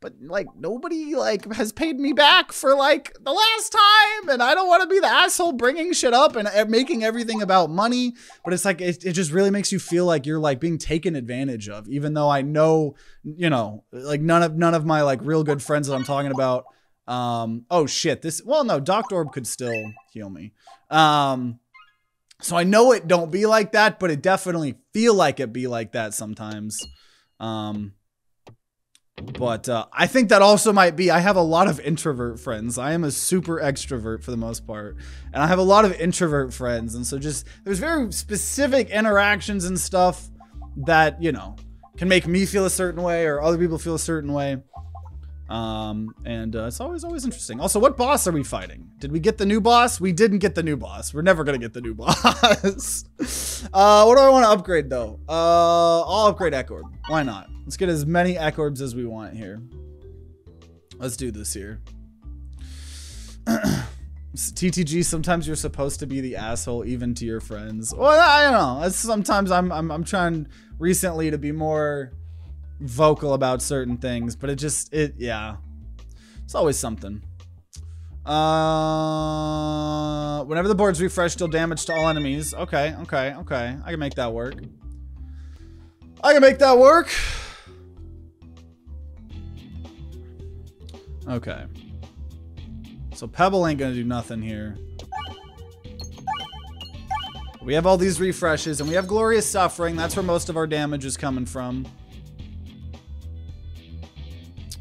but like nobody like has paid me back for like the last time. And I don't want to be the asshole bringing shit up and making everything about money. But it's like, it just really makes you feel like you're like being taken advantage of, even though I know, you know, like none of my like real good friends that I'm talking about. Oh shit, well, no, Dr. Orb could still heal me. So I know it don't be like that, but it definitely feel like it be like that sometimes. But I think that also might be, I have a lot of introvert friends. I am a super extrovert for the most part. And I have a lot of introvert friends. And so just, there's very specific interactions and stuff that, you know, can make me feel a certain way or other people feel a certain way. It's always interesting. Also, what boss are we fighting? Did we get the new boss? We didn't get the new boss. We're never going to get the new boss. What do I want to upgrade though? I'll upgrade Ekorb. Why not? Let's get as many Ekorbs as we want here. Let's do this here. TTG, sometimes you're supposed to be the asshole even to your friends. Well, I don't know. Sometimes I'm trying recently to be more vocal about certain things, but yeah. It's always something. Whenever the board's refreshed, deal damage to all enemies. Okay. I can make that work. Okay. So Pebble ain't gonna do nothing here. We have all these refreshes, and we have Glorious Suffering. That's where most of our damage is coming from.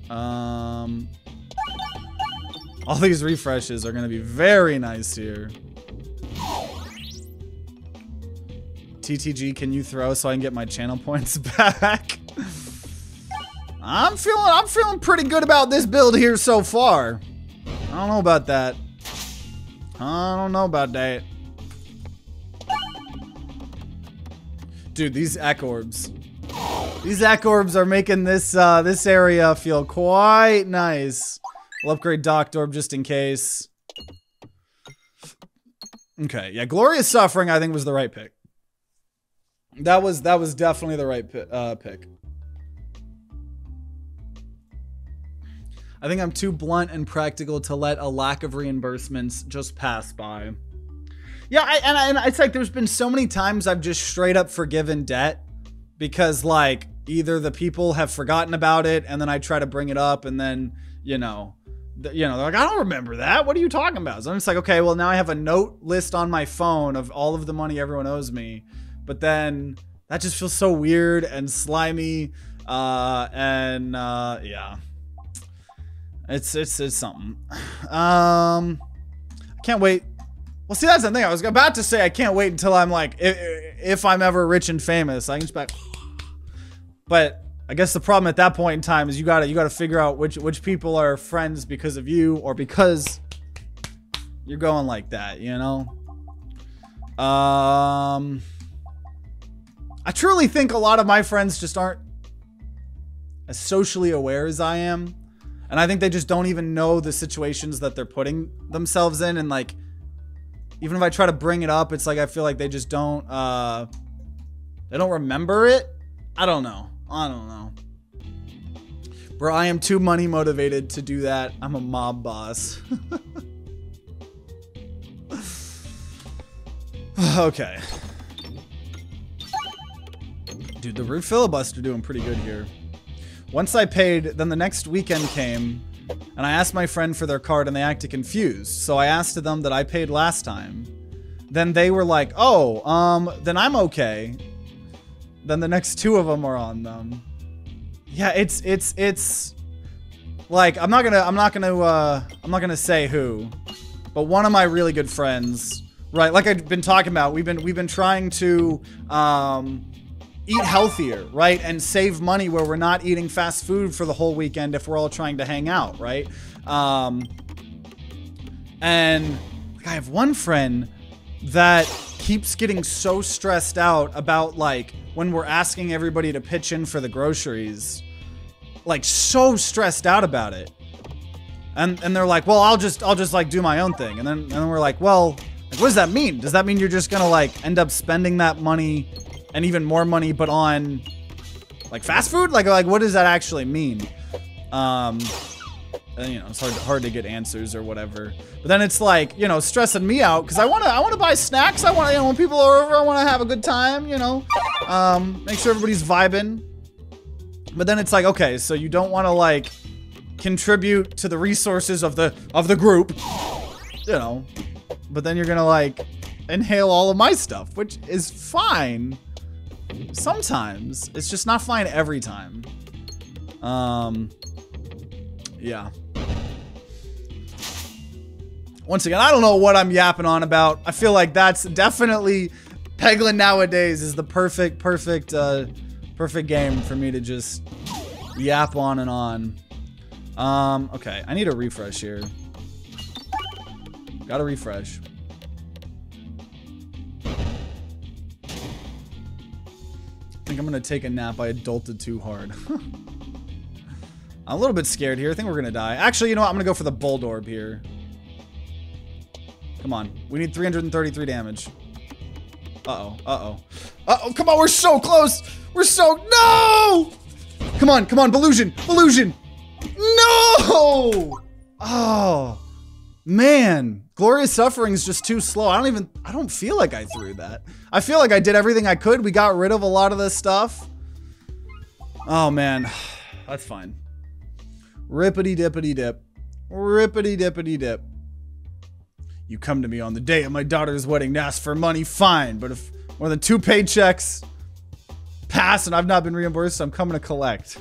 All these refreshes are gonna be very nice here. TTG, can you throw so I can get my channel points back? I'm feeling pretty good about this build here so far. I don't know about that. I don't know about that. Dude, these orbs. These orbs are making this this area feel quite nice. We'll upgrade Docked Orb just in case. Okay, yeah, Glorious Suffering I think was the right pick. That was definitely the right pick. I think I'm too blunt and practical to let a lack of reimbursements just pass by. Yeah, and it's like there's been so many times I've just straight up forgiven debt because like either the people have forgotten about it and then I try to bring it up and then, you know, they're like, I don't remember that. What are you talking about? So I'm just like, okay, well now I have a note list on my phone of all of the money everyone owes me. But then that just feels so weird and slimy. Yeah. It's something. I can't wait. Well, see, that's the thing. I was about to say I can't wait until I'm like, if I'm ever rich and famous, I can just back. But I guess the problem at that point in time is you gotta figure out which people are friends because of you or because you're going like that, you know? I truly think a lot of my friends just aren't as socially aware as I am. And I think they just don't even know the situations that they're putting themselves in. And like, even if I try to bring it up, it's like, I feel like they just don't, they don't remember it. I don't know. Bro, I am too money motivated to do that. I'm a mob boss. Okay. Dude, the root filibuster doing pretty good here. Once I paid, then the next weekend came, and I asked my friend for their card, and they acted confused. So I asked them that I paid last time. Then they were like, "Oh, then I'm okay." Then the next two of them are on them. Yeah, it's like I'm not gonna say who, but one of my really good friends, right? Like I've been talking about, we've been trying to eat healthier, right? And save money where we're not eating fast food for the whole weekend if we're all trying to hang out, right? And like, I have one friend that keeps getting so stressed out about like when we're asking everybody to pitch in for the groceries, like so stressed out about it. And they're like, well, I'll just like do my own thing. And then we're like, well, like, what does that mean? Does that mean you're just gonna like end up spending that money and even more money, but on like fast food? Like what does that actually mean? And, you know, it's hard to get answers or whatever. But then it's like, you know, stressing me out because I wanna buy snacks. I want, you know, when people are over, I want to have a good time. You know, make sure everybody's vibing. But then it's like, okay, so you don't want to like contribute to the resources of the group, you know. But then you're gonna like inhale all of my stuff, which is fine. Sometimes it's just not fine every time. Yeah. Once again, I don't know what I'm yapping on about. I feel like that's definitely Peglin nowadays is the perfect game for me to just yap on and on. Okay, I need a refresh here. Gotta refresh. I think I'm gonna take a nap. I adulted too hard. I'm a little bit scared here. I think we're gonna die. Actually, you know what? I'm gonna go for the Bold Orb here. Come on. We need 333 damage. Uh-oh. Uh-oh. Uh-oh. Come on. We're so close. We're so... No! Come on. Come on. Belusion. Belusion. No! Oh. Man. Glorious Suffering is just too slow. I don't feel like I threw that. I feel like I did everything I could. We got rid of a lot of this stuff. Oh, man. That's fine. Rippity-dippity-dip. Rippity-dippity-dip. You come to me on the day of my daughter's wedding to ask for money, fine. But if more than 2 paychecks pass and I've not been reimbursed, I'm coming to collect.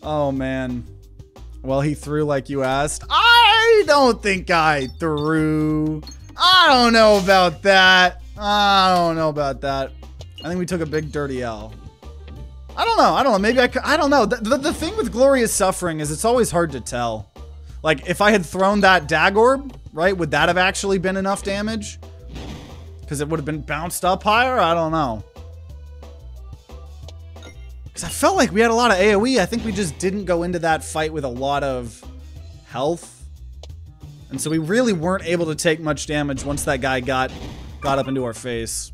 Oh, man. Well, he threw like you asked. I don't think I threw. I don't know about that. I don't know about that. I think we took a big dirty L. I don't know. Maybe I don't know. The thing with Glorious Suffering is it's always hard to tell. Like, if I had thrown that dag orb, right, would that have actually been enough damage? Because it would have been bounced up higher? I don't know. Because I felt like we had a lot of AoE. I think we just didn't go into that fight with a lot of health. And so we really weren't able to take much damage once that guy got up into our face.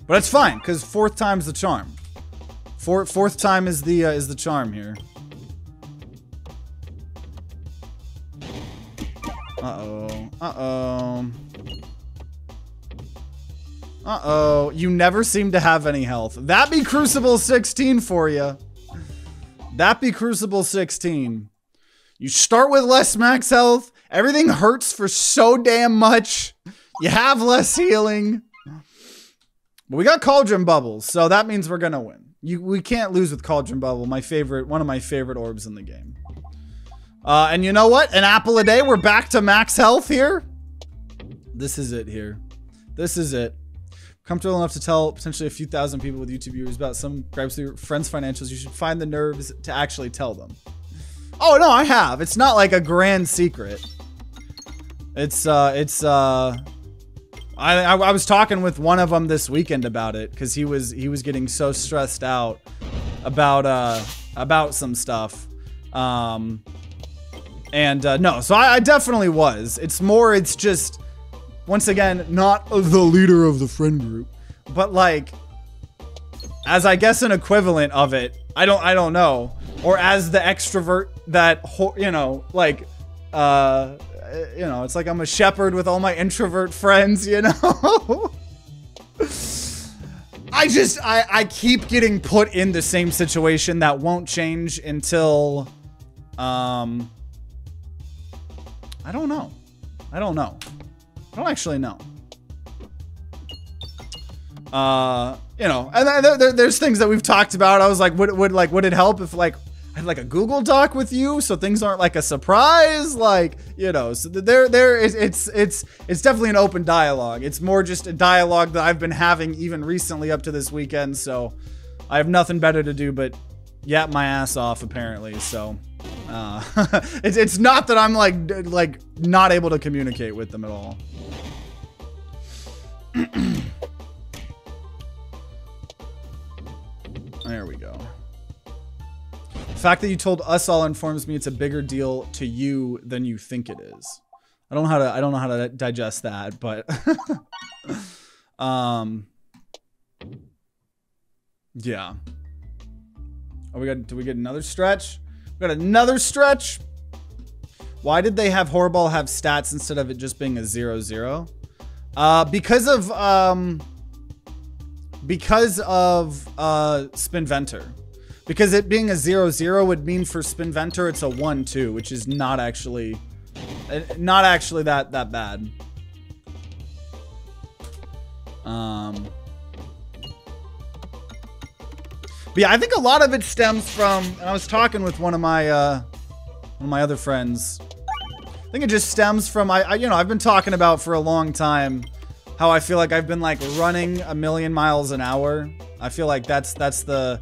But it's fine, because 4th time's the charm. Fourth time is the charm here. Uh-oh. Uh-oh. Uh-oh. You never seem to have any health. That be Crucible 16 for you. That be Crucible 16. You start with less max health. Everything hurts for so damn much. You have less healing. But we got Cauldron Bubbles, so that means we're gonna win. We can't lose with Cauldron Bubble, one of my favorite orbs in the game. And you know what? An apple a day. We're back to max health here. This is it here. This is it. Comfortable enough to tell potentially a few thousand people with YouTube viewers about some gripes with your friends' financials. You should find the nerves to actually tell them. Oh no, I have. It's not like a grand secret. I was talking with one of them this weekend about it because he was getting so stressed out about some stuff. No, so I definitely was. It's just, once again, not the leader of the friend group, but like, as I guess an equivalent of it. I don't know, or as the extrovert that, you know, like, you know, it's like I'm a shepherd with all my introvert friends, you know? I keep getting put in the same situation that won't change until, I don't know. I don't actually know. You know, and there's things that we've talked about. I was like, would it help if like I had like a Google Doc with you so things aren't like a surprise, like, you know, so it's definitely an open dialogue. It's more just a dialogue that I've been having even recently up to this weekend, so I have nothing better to do but yap my ass off apparently. So it's not that I'm like not able to communicate with them at all. There we go. The fact that you told us all informs me it's a bigger deal to you than you think it is. I don't know how to digest that, but yeah. Oh, do we get another stretch? We got another stretch. Why did they have Horrible have stats instead of it just being a 0-0? Because of Spinventor. Because it being a 0-0 would mean for Spinventor it's a 1-2, which is not actually that bad. But yeah, I think a lot of it stems from, and I was talking with one of my other friends. I think it just stems from, you know, I've been talking about for a long time how I feel like I've been like running 1,000,000 miles an hour. I feel like that's the,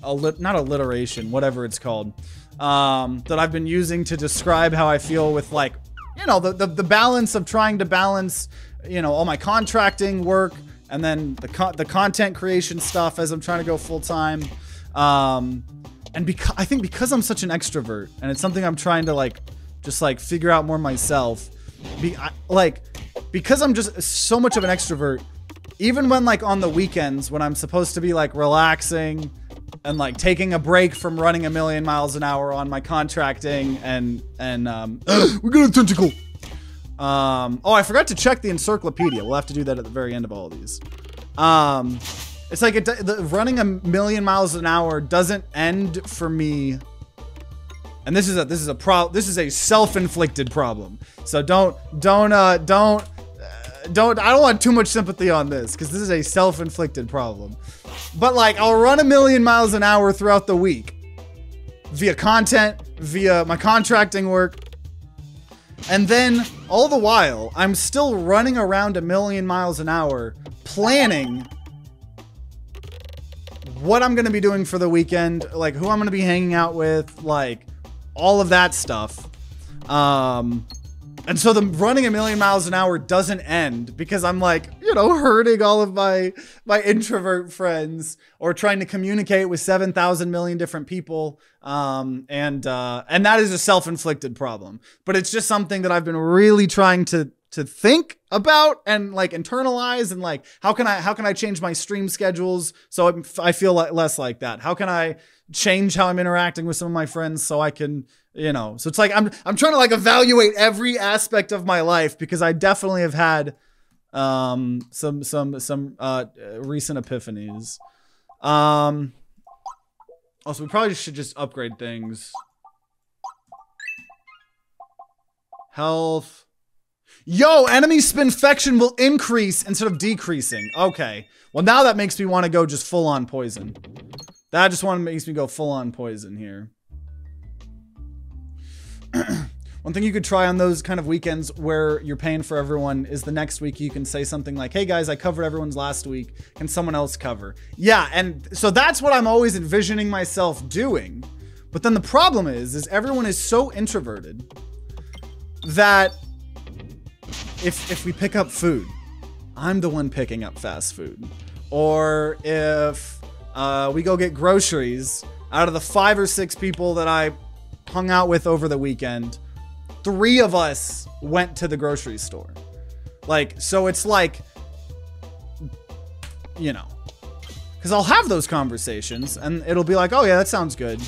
not alliteration, whatever it's called, that I've been using to describe how I feel with, like, you know, the balance of trying to balance, you know, all my contracting work and then the content creation stuff as I'm trying to go full time. And I think because I'm such an extrovert and it's something I'm trying to like, just like figure out more myself, because I'm just so much of an extrovert, even when like on the weekends when I'm supposed to be like relaxing and like taking a break from running 1,000,000 miles an hour on my contracting and we got a tentacle. Oh, I forgot to check the encyclopedia. We'll have to do that at the very end of all of these. It's like running 1,000,000 miles an hour doesn't end for me And this is a self-inflicted problem. So I don't want too much sympathy on this, because this is a self-inflicted problem. But like, I'll run 1,000,000 miles an hour throughout the week via content, via my contracting work. And then all the while, I'm still running around 1,000,000 miles an hour, planning what I'm going to be doing for the weekend, like who I'm going to be hanging out with, like all of that stuff. And so the running 1,000,000 miles an hour doesn't end because I'm like, you know, hurting all of my introvert friends or trying to communicate with 7,000 million different people. And that is a self-inflicted problem, but it's just something that I've been really trying to think about and like internalize, and like, how can I change my stream schedules so I feel less like that? How can I change how I'm interacting with some of my friends so I can, you know, so it's like, I'm trying to like evaluate every aspect of my life, because I definitely have had, some recent epiphanies. Also, we probably should just upgrade things. Health. Yo, enemy Spinsepsion will increase instead of decreasing. Okay. Well, now that makes me want to go just full on poison. That just makes me go full on poison here. One thing you could try on those kind of weekends where you're paying for everyone is the next week you can say something like, hey guys, I covered everyone's last week. Can someone else cover? Yeah, and so that's what I'm always envisioning myself doing. But then the problem is everyone is so introverted that if we pick up food, I'm the one picking up fast food. Or if we go get groceries, out of the 5 or 6 people that I hung out with over the weekend, 3 of us went to the grocery store. Like, so it's like, you know, because I'll have those conversations and it'll be like, oh yeah, that sounds good.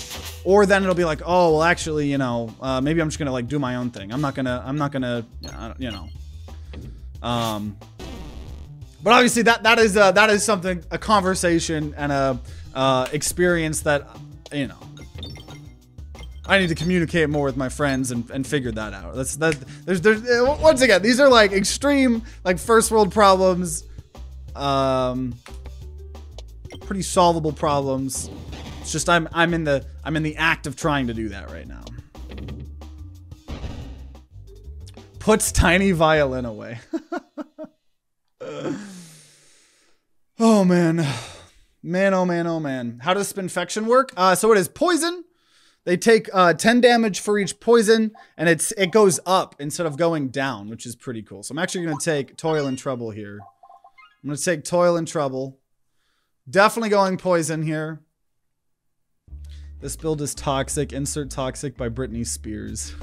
Or then it'll be like, oh, well, actually, you know, maybe I'm just gonna like do my own thing. I'm not gonna, you know. But obviously that is something, a conversation and a experience that, you know, I need to communicate more with my friends and figure that out. There's once again, these are like extreme, like first world problems, pretty solvable problems. It's just I'm in the act of trying to do that right now. Puts tiny violin away. Oh man. Man, oh man, oh man. How does Spinsepsion work? So it is poison. They take 10 damage for each poison, and it goes up instead of going down, which is pretty cool. So I'm actually going to take Toil and Trouble here. I'm going to take Toil and Trouble. Definitely going poison here. This build is toxic. Insert toxic by Britney Spears.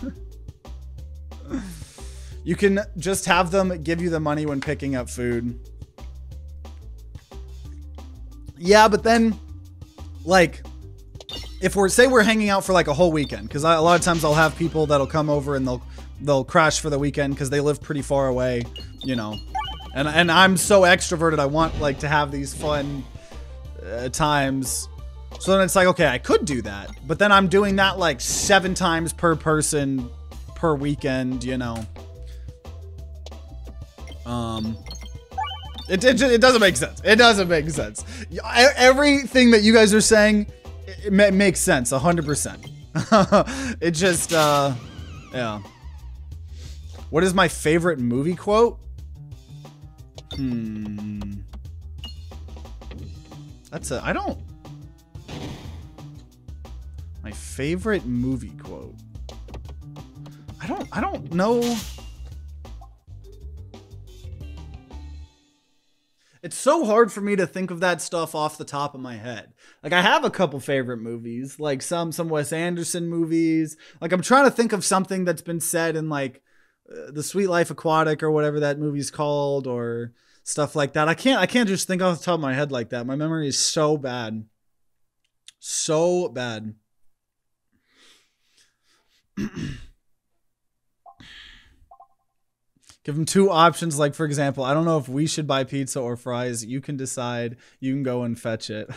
You can just have them give you the money when picking up food. Yeah, but then, like, if we're hanging out for like a whole weekend, because a lot of times I'll have people that'll come over and they'll crash for the weekend because they live pretty far away, you know, and I'm so extroverted, I want like to have these fun times. So then it's like, okay, I could do that, but then I'm doing that like 7 times per person per weekend, you know. It doesn't make sense. It doesn't make sense. Everything that you guys are saying, it makes sense 100%. It just, yeah. What is my favorite movie quote? I don't. My favorite movie quote. I don't know. It's so hard for me to think of that stuff off the top of my head. Like, I have a couple favorite movies, like some Wes Anderson movies. Like, I'm trying to think of something that's been said in like The Sweet Life Aquatic or whatever that movie's called, or stuff like that. I can't just think off the top of my head like that. My memory is so bad. So bad. Give them 2 options, like, for example, I don't know if we should buy pizza or fries. You can decide. You can go and fetch it.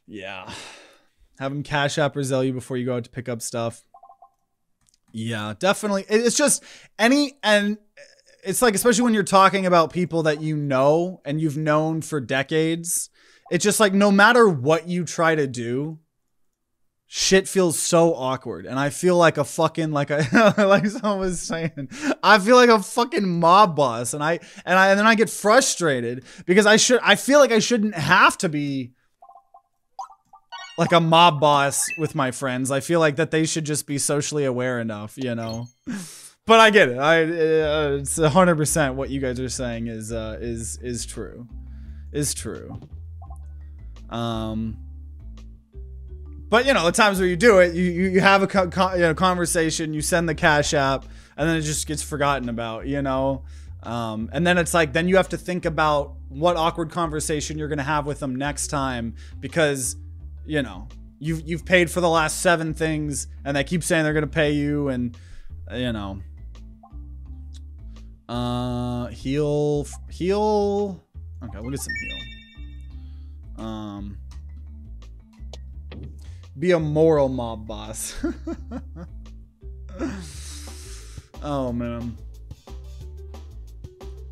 Yeah. Have them Cash App or Zelle you before you go out to pick up stuff. Yeah, definitely. It's just and it's like, especially when you're talking about people that you know and you've known for decades, it's just like, no matter what you try to do, shit feels so awkward. And I feel like a fucking, like someone was saying, I feel like a fucking mob boss. And then I get frustrated because I feel like I shouldn't have to be like a mob boss with my friends. I feel like that they should just be socially aware enough, you know? But I get it. It's 100% what you guys are saying is true. Is true. But you know, the times where you do it, you have a conversation, you send the Cash App, and then it just gets forgotten about, you know? And then it's like, then you have to think about what awkward conversation you're gonna have with them next time, because you know, you've paid for the last 7 things and they keep saying they're gonna pay you, and you know. Heal. Okay, we'll get some heal. Be a moral mob boss. Oh man.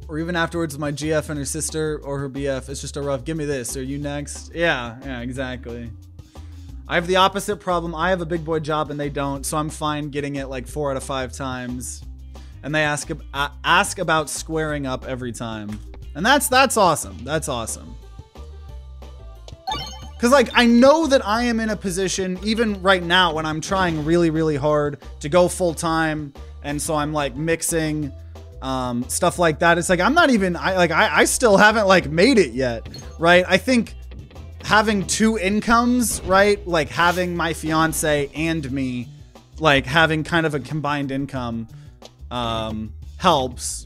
Or even afterwards with my GF and her sister or her BF, it's just a rough, give me this, are you next? Yeah, exactly. I have the opposite problem. I have a big boy job and they don't, so I'm fine getting it like 4 out of 5 times. And they ask about squaring up every time. And that's awesome. That's awesome. Cause like, I know that I am in a position, even right now when I'm trying really, really hard to go full time. And so I'm like mixing stuff like that. It's like, I'm not even, I still haven't like made it yet. Right. I think having 2 incomes, right? Like having my fiance and me, like having kind of a combined income, helps.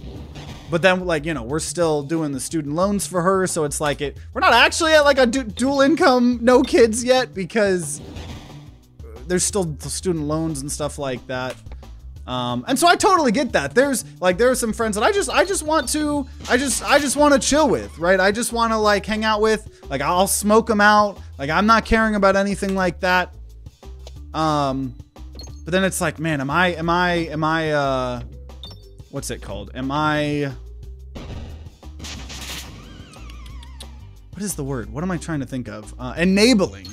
But then, like, you know, we're still doing the student loans for her, so it's like we're not actually at like a dual income, no kids yet, because there's still the student loans and stuff like that. And so I totally get that. There are some friends that I just want to chill with, right? I just want to like hang out with, like I'll smoke them out. Like I'm not caring about anything like that. But then it's like, man, am I what's it called? What is the word? What am I trying to think of? Enabling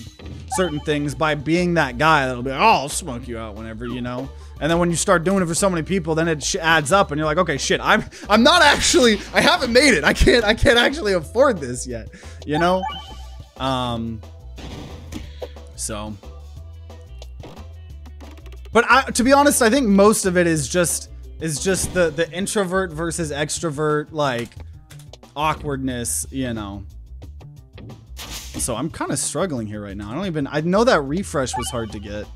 certain things by being that guy that'll be like, oh, I'll smoke you out whenever, you know? And then when you start doing it for so many people, then it adds up and you're like, okay, shit, I'm not actually, I haven't made it. I can't actually afford this yet, you know? So. But to be honest, I think most of it is just the introvert versus extrovert, like, awkwardness, you know. So I'm kind of struggling here right now. I know that refresh was hard to get.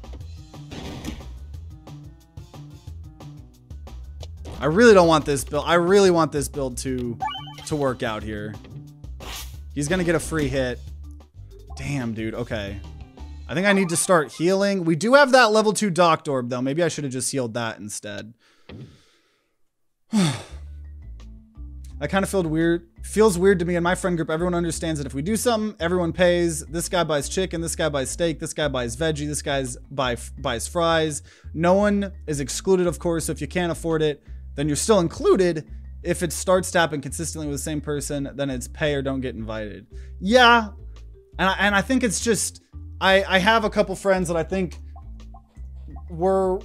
I really don't want this build. I really want this build to work out here. He's gonna get a free hit. Damn, dude. Okay. I think I need to start healing. We do have that level 2 docked orb, though. Maybe I should have just healed that instead. That kind of feels weird to me. In my friend group, everyone understands that if we do something, everyone pays. This guy buys chicken, this guy buys steak, this guy buys veggie, this guy buys fries. No one is excluded, of course. So if you can't afford it, then you're still included. If it starts to happen consistently with the same person, then it's pay or don't get invited. Yeah, and I think it's just, I have a couple friends that I think were,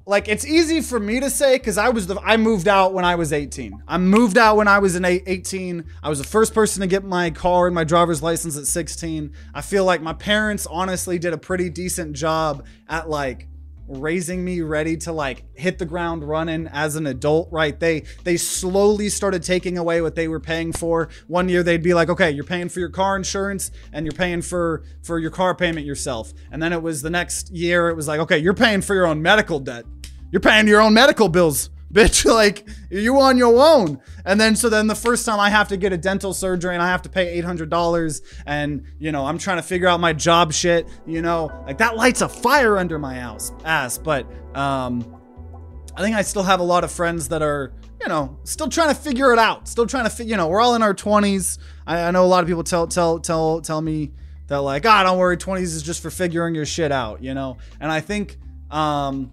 like, it's easy for me to say because I moved out when I was 18. I moved out when I was 18. I was the first person to get my car and my driver's license at 16. I feel like my parents honestly did a pretty decent job at like raising me ready to like hit the ground running as an adult, right? They slowly started taking away what they were paying for. One year they'd be like, okay, you're paying for your car insurance and you're paying for your car payment yourself. And then it was the next year, it was like, okay, you're paying for your own medical debt. You're paying your own medical bills, bitch. Like, you on your own. And then, so then the first time I have to get a dental surgery and I have to pay $800 and, you know, I'm trying to figure out my job shit, you know, like that lights a fire under my ass. But, I think I still have a lot of friends that are, you know, still trying to figure it out. Still trying to, you know, we're all in our 20s. I know a lot of people tell me that like, ah, don't worry, 20s is just for figuring your shit out, you know? And I think some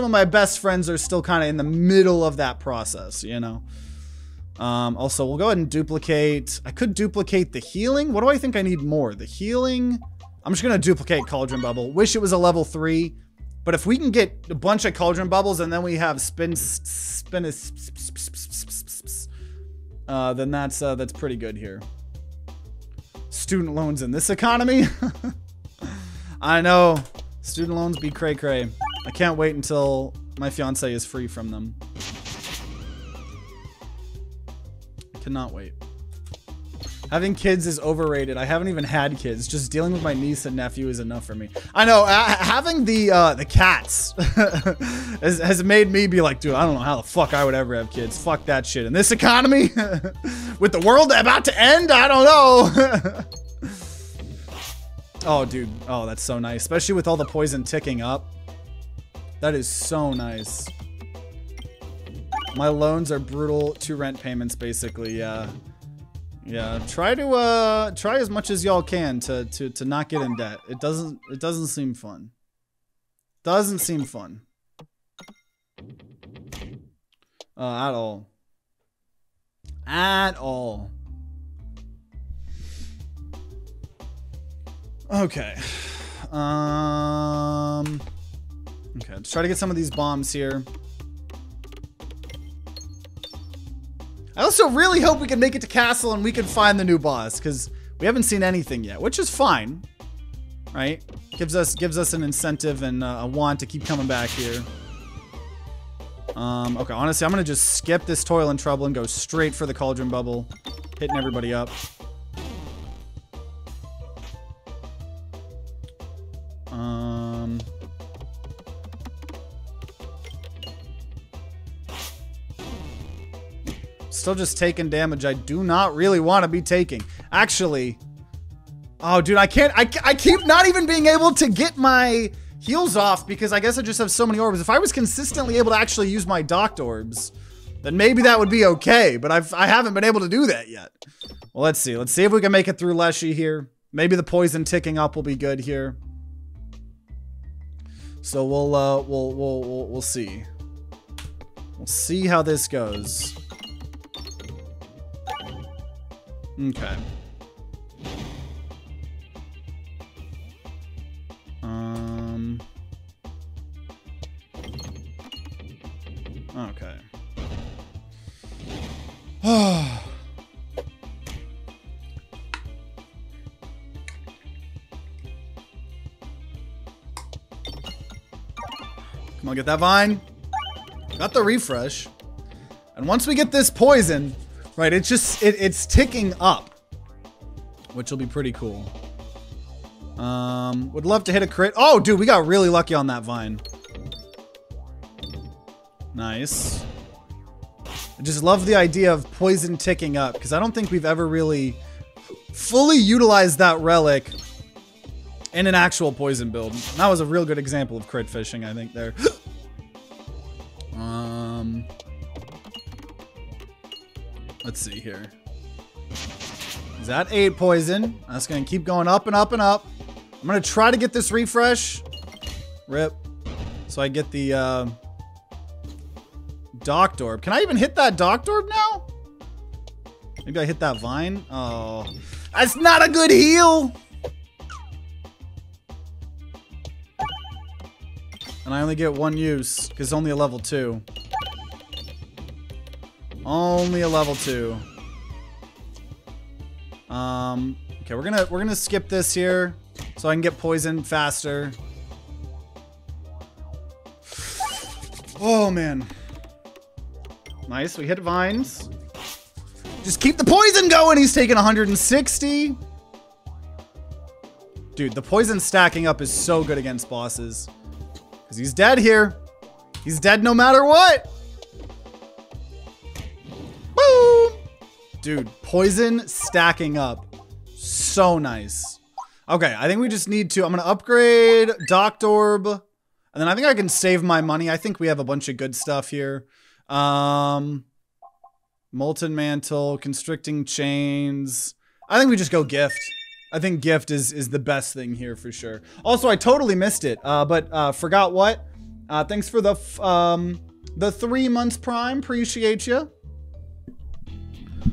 of my best friends are still kind of in the middle of that process, you know? Also, we'll go ahead and duplicate. I could duplicate the healing. What do I think I need more? The healing. I'm just going to duplicate Cauldron Bubble. Wish it was a level 3. But if we can get a bunch of Cauldron Bubbles and then we have then that's pretty good here. Student loans in this economy? I know. Student loans be cray cray. I can't wait until my fiance is free from them. I cannot wait. Having kids is overrated. I haven't even had kids. Just dealing with my niece and nephew is enough for me. I know. Having the cats has made me be like, dude, I don't know how the fuck I would ever have kids. Fuck that shit. In this economy, with the world about to end, I don't know. Oh, dude. Oh, that's so nice. Especially with all the poison ticking up. That is so nice. My loans are brutal 2 rent payments, basically. Yeah. Yeah. Try as much as y'all can to not get in debt. It doesn't seem fun. Doesn't seem fun. At all. At all. Okay. Okay, let's try to get some of these bombs here. I also really hope we can make it to castle and we can find the new boss, because we haven't seen anything yet, which is fine, right? Gives us an incentive and a want to keep coming back here. Okay, honestly, I'm gonna just skip this toil and trouble and go straight for the Cauldron Bubble, hitting everybody up. Still just taking damage I do not really want to be taking. Actually, oh dude, I keep not even being able to get my heals off because I guess I just have so many orbs. If I was consistently able to actually use my docked orbs, then maybe that would be okay, but I haven't been able to do that yet. Well, let's see if we can make it through Leshy here. Maybe the poison ticking up will be good here. So we'll see. We'll see how this goes. Okay. Okay. Come on, get that vine. Got the refresh. And once we get this poison, right, it's ticking up, which will be pretty cool. Would love to hit a crit. Oh, dude, we got really lucky on that vine. Nice. I just love the idea of poison ticking up, because I don't think we've ever really fully utilized that relic in an actual poison build. And that was a real good example of crit fishing, I think, there. Let's see here. Is that 8 poison? That's gonna keep going up and up and up. I'm gonna try to get this refresh. Rip. So I get the docked orb. Can I even hit that docked orb now? Maybe I hit that vine. Oh, that's not a good heal. And I only get 1 use because it's only a level 2. Only a level 2. Okay, we're gonna skip this here so I can get poison faster. Oh man. Nice, we hit vines. Just keep the poison going. He's taking 160. Dude, the poison stacking up is so good against bosses. Because he's dead here. He's dead no matter what. Boom! Dude, poison stacking up. So nice. Okay, I think we just need to... I'm going to upgrade Docked Orb. And then I think I can save my money. I think we have a bunch of good stuff here. Molten Mantle, Constricting Chains. I think we just go Gift. I think Gift is the best thing here for sure. Also, I totally missed it, but forgot what. Thanks for the 3 months Prime. Appreciate you.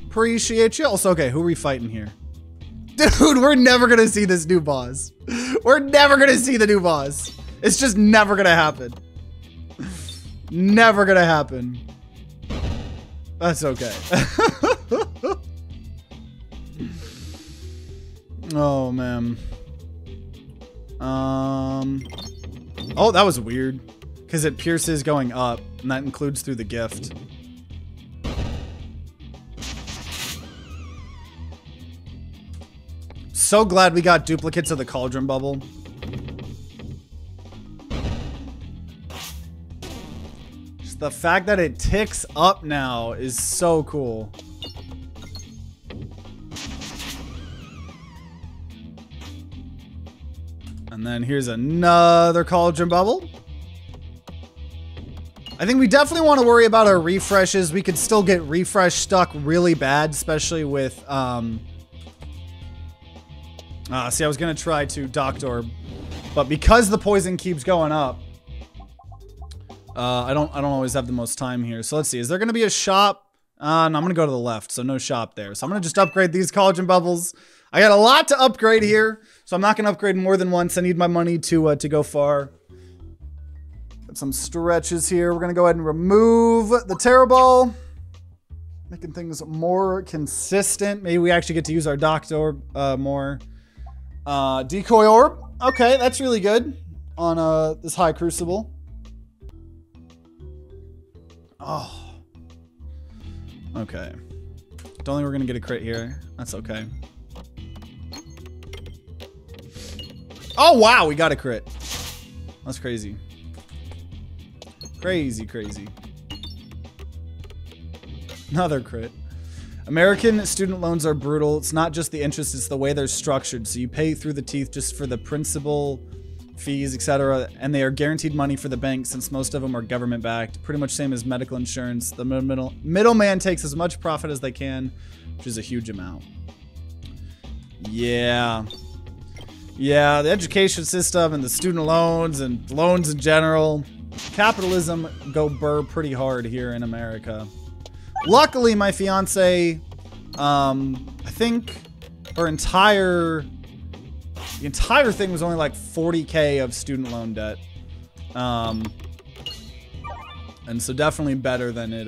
Appreciate you. Also, okay, who are we fighting here? Dude, we're never gonna see this new boss. We're never gonna see the new boss. It's just never gonna happen. Never gonna happen. That's okay. Oh, man. Oh, that was weird. Because it pierces going up, and that includes through the gift. So glad we got duplicates of the cauldron bubble. Just the fact that it ticks up now is so cool. And then here's another cauldron bubble. I think we definitely want to worry about our refreshes. We could still get refresh stuck really bad, especially with see, I was gonna try to Doctor, but because the poison keeps going up, I don't always have the most time here. So let's see, is there gonna be a shop? No, I'm gonna go to the left, so no shop there. So I'm gonna just upgrade these cauldron bubbles. I got a lot to upgrade here, so I'm not gonna upgrade more than once. I need my money to go far. Got some stretches here. We're gonna go ahead and remove the Terror Ball, making things more consistent. Maybe we actually get to use our Doctor more. Decoy Orb. Okay, that's really good on this High Crucible. Oh. Okay. Don't think we're gonna get a crit here. That's okay. Oh, wow, we got a crit. That's crazy. Crazy, crazy. Another crit. American student loans are brutal. It's not just the interest, it's the way they're structured. So you pay through the teeth just for the principal, fees, etc. And they are guaranteed money for the bank since most of them are government backed. Pretty much same as medical insurance. The middleman takes as much profit as they can, which is a huge amount. Yeah. Yeah, the education system and the student loans and loans in general. Capitalism go burr pretty hard here in America. Luckily, my fiance, I think her the entire thing was only like 40K of student loan debt. And so definitely better than it,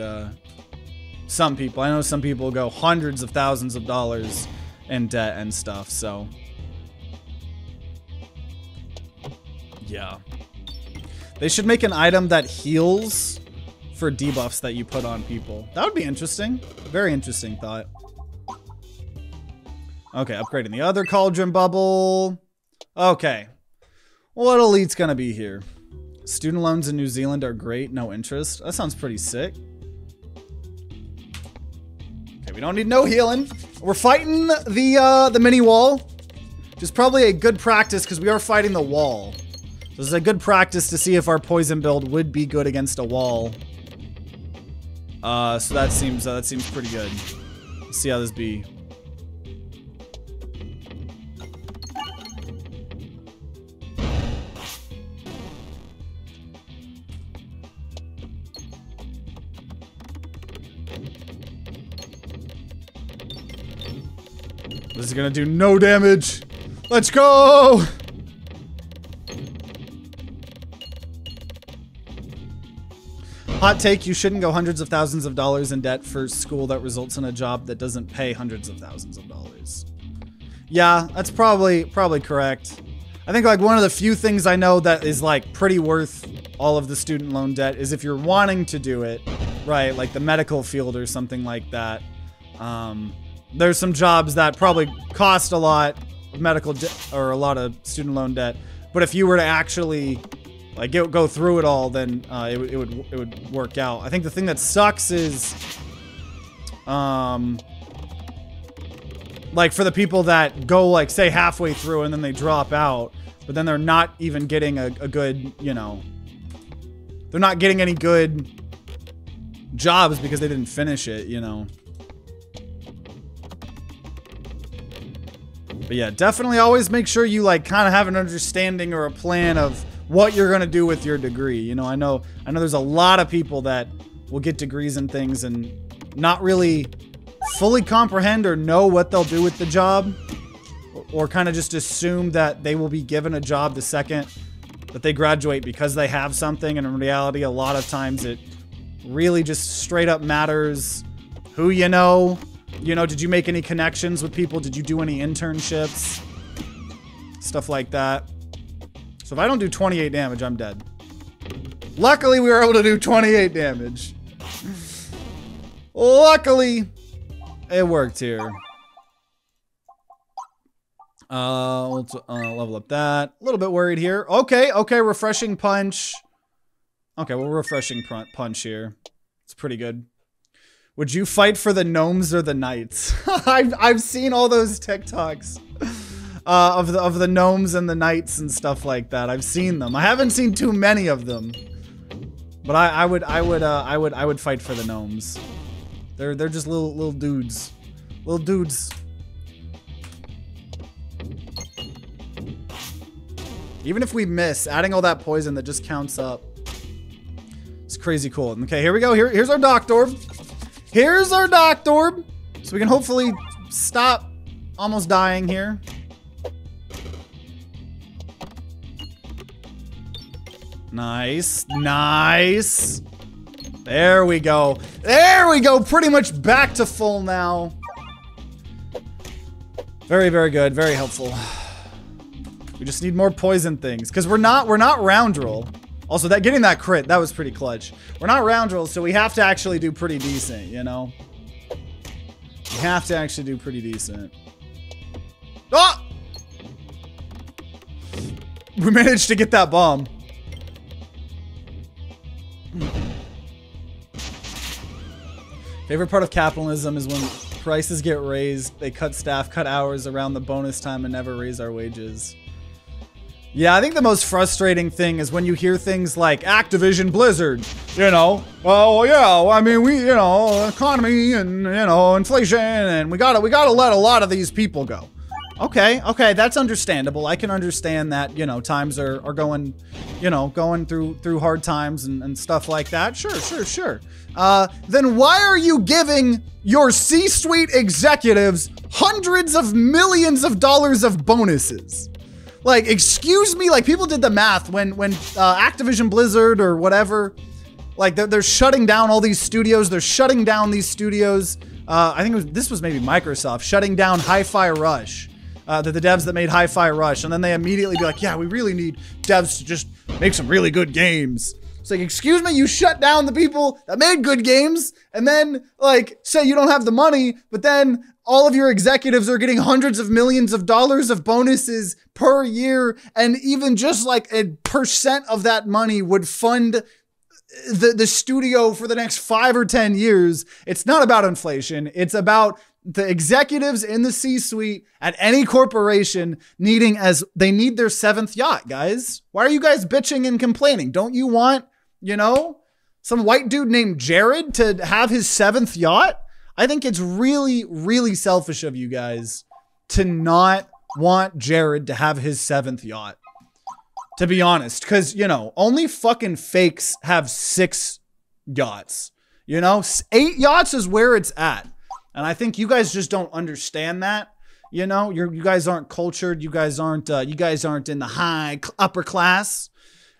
some people. I know some people go hundreds of thousands of dollars in debt and stuff, so. Yeah. They should make an item that heals for debuffs that you put on people. That would be interesting. Very interesting thought. Okay, upgrading the other cauldron bubble. Okay. What elite's gonna be here? Student loans in New Zealand are great, no interest. That sounds pretty sick. Okay, we don't need no healing. We're fighting the mini wall. Which is probably a good practice because we are fighting the wall. This is a good practice to see if our poison build would be good against a wall. So that seems pretty good. Let's see how this be. This is gonna do no damage. Let's go! Hot take, you shouldn't go hundreds of thousands of dollars in debt for school that results in a job that doesn't pay hundreds of thousands of dollars. Yeah, that's probably correct. I think like one of the few things I know that is like pretty worth all of the student loan debt is if you're wanting to do it, right? Like the medical field or something like that. There's some jobs that probably cost a lot of medical or a lot of student loan debt. But if you were to actually like go through it all, then it would work out. I think the thing that sucks is, like for the people that go like say halfway through and then they drop out, but then they're not even getting a good, you know, they're not getting any good jobs because they didn't finish it, you know. But yeah, definitely always make sure you like kind of have an understanding or a plan of what you're gonna do with your degree. You know, I know there's a lot of people that will get degrees and things and not really fully comprehend or know what they'll do with the job, or kind of just assume that they will be given a job the second that they graduate because they have something. And in reality, a lot of times it really just straight up matters who you know. You know, did you make any connections with people? Did you do any internships? Stuff like that. So if I don't do 28 damage, I'm dead. Luckily, we were able to do 28 damage. Luckily, it worked here. Let's level up that. A little bit worried here. Okay, okay, refreshing punch. Okay, well, refreshing punch here. It's pretty good. Would you fight for the gnomes or the knights? I've seen all those TikToks of the gnomes and the knights and stuff like that. I've seen them. I haven't seen too many of them, but I would fight for the gnomes. They're just little dudes, little dudes. Even if we miss, adding all that poison that just counts up. It's crazy cool. Okay, here we go. Here's our doctor. Here's our doctor. So we can hopefully stop almost dying here. Nice. Nice. There we go. There we go. Pretty much back to full now. Very, very good. Very helpful. We just need more poison things because we're not round roll. Also, getting that crit, that was pretty clutch. We're not round rolls, so we have to actually do pretty decent, you know? We have to actually do pretty decent. Oh! We managed to get that bomb. Favorite part of capitalism is when prices get raised, they cut staff, cut hours around the bonus time, and never raise our wages. Yeah, I think the most frustrating thing is when you hear things like Activision Blizzard, you know, well, yeah, I mean, we, you know, economy and, you know, inflation, and we gotta let a lot of these people go. Okay, okay, that's understandable. I can understand that, you know, times are going, you know, going through hard times and stuff like that. Sure, sure, sure. Then why are you giving your C-suite executives hundreds of millions of dollars of bonuses? Like, excuse me, like people did the math when Activision Blizzard or whatever, like they're shutting down all these studios. They're shutting down these studios. I think this was maybe Microsoft shutting down Hi-Fi Rush, the devs that made Hi-Fi Rush. And then they immediately be like, yeah, we really need devs to just make some really good games. It's like, excuse me, you shut down the people that made good games and then like say you don't have the money, but then all of your executives are getting hundreds of millions of dollars of bonuses per year. And even just like a % of that money would fund the studio for the next 5 or 10 years. It's not about inflation. It's about the executives in the C-suite at any corporation needing they need their 7th yacht, guys. Why are you guys bitching and complaining? Don't you want, you know, some white dude named Jared to have his 7th yacht? I think it's really, really selfish of you guys to not want Jared to have his 7th yacht. To be honest, because, you know, only fucking fakes have 6 yachts. You know, 8 yachts is where it's at. And I think you guys just don't understand that. You know, you guys aren't cultured. You guys aren't in the upper class.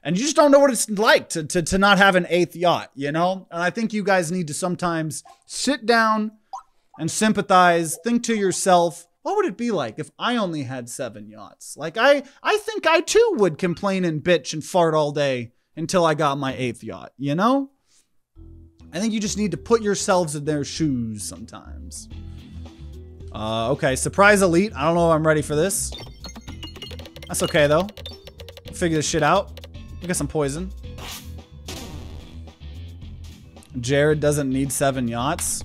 And you just don't know what it's like to not have an 8th yacht, you know? And I think you guys need to sometimes sit down and sympathize, think to yourself, what would it be like if I only had 7 yachts? Like, I think I too would complain and bitch and fart all day until I got my 8th yacht, you know? I think you just need to put yourselves in their shoes sometimes. Okay, surprise elite. I don't know if I'm ready for this. That's okay, though. Figure this shit out. We got some poison. Jared doesn't need 7 yachts.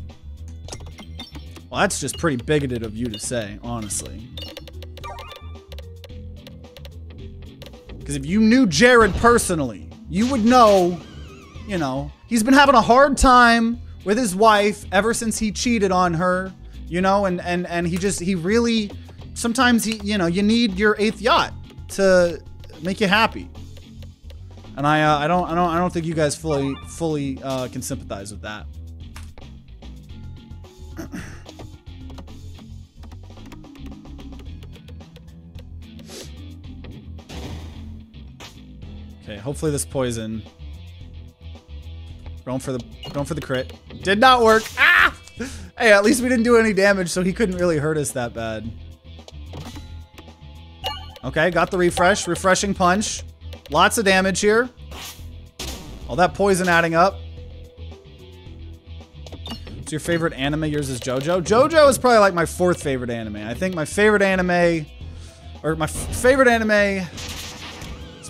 Well, that's just pretty bigoted of you to say, honestly. Because if you knew Jared personally, you would know you know, he's been having a hard time with his wife ever since he cheated on her, you know, and he really, sometimes you know, you need your 8th yacht to make you happy. And I don't think you guys fully can sympathize with that. Okay, hopefully this poison. Going for the crit. Did not work. Ah! Hey, at least we didn't do any damage, so he couldn't really hurt us that bad. Okay, got the refresh. Refreshing punch. Lots of damage here. All that poison adding up. What's your favorite anime? Yours is JoJo. JoJo is probably like my 4th favorite anime. I think my favorite anime, it's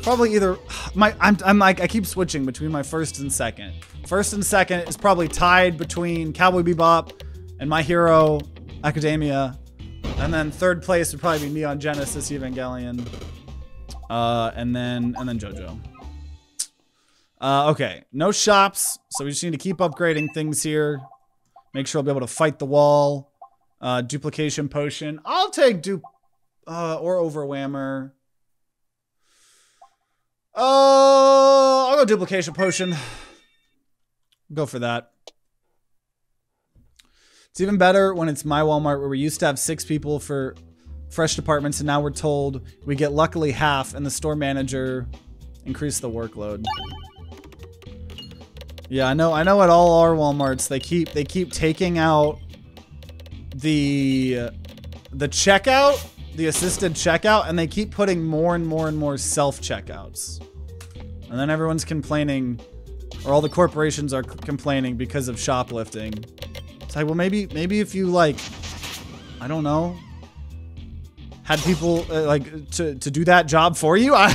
probably either I'm like, I keep switching between my 1st and 2nd. 1st and 2nd is probably tied between Cowboy Bebop and My Hero Academia. And then 3rd place would probably be Neon Genesis Evangelion. And then JoJo. Okay, no shops, so we just need to keep upgrading things here. Make sure I'll be able to fight the wall. Duplication potion. I'll take or overwhammer. I'll go duplication potion. Go for that. It's even better when it's my Walmart, where we used to have 6 people for fresh departments, and now we're told we get luckily half, and the store manager increased the workload. Yeah, I know at all our Walmarts they keep taking out the checkout, the assisted checkout, and they keep putting more and more self-checkouts. And then everyone's complaining, or all the corporations are complaining because of shoplifting. It's like, well, maybe if you, like, I don't know, had people like to do that job for you. I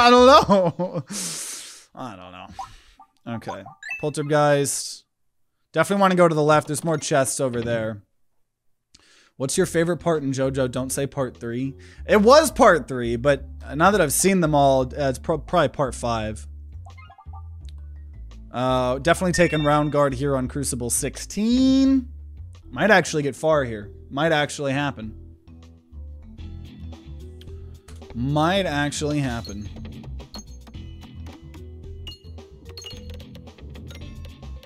don't know. I don't know. Okay, Poltergeist. Definitely want to go to the left. There's more chests over there. What's your favorite part in JoJo? Don't say part 3. It was part 3, but now that I've seen them all, it's probably part 5. Definitely taking Round Guard here on Crucible 16. Might actually get far here. Might actually happen. Might actually happen.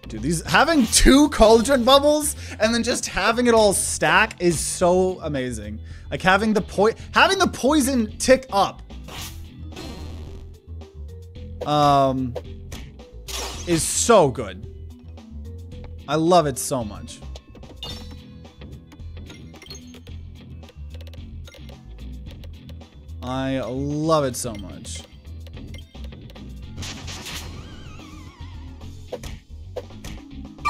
Dude, having 2 cauldron bubbles and then just having it all stack is so amazing. Like having the poison tick up is so good. I love it so much. I love it so much.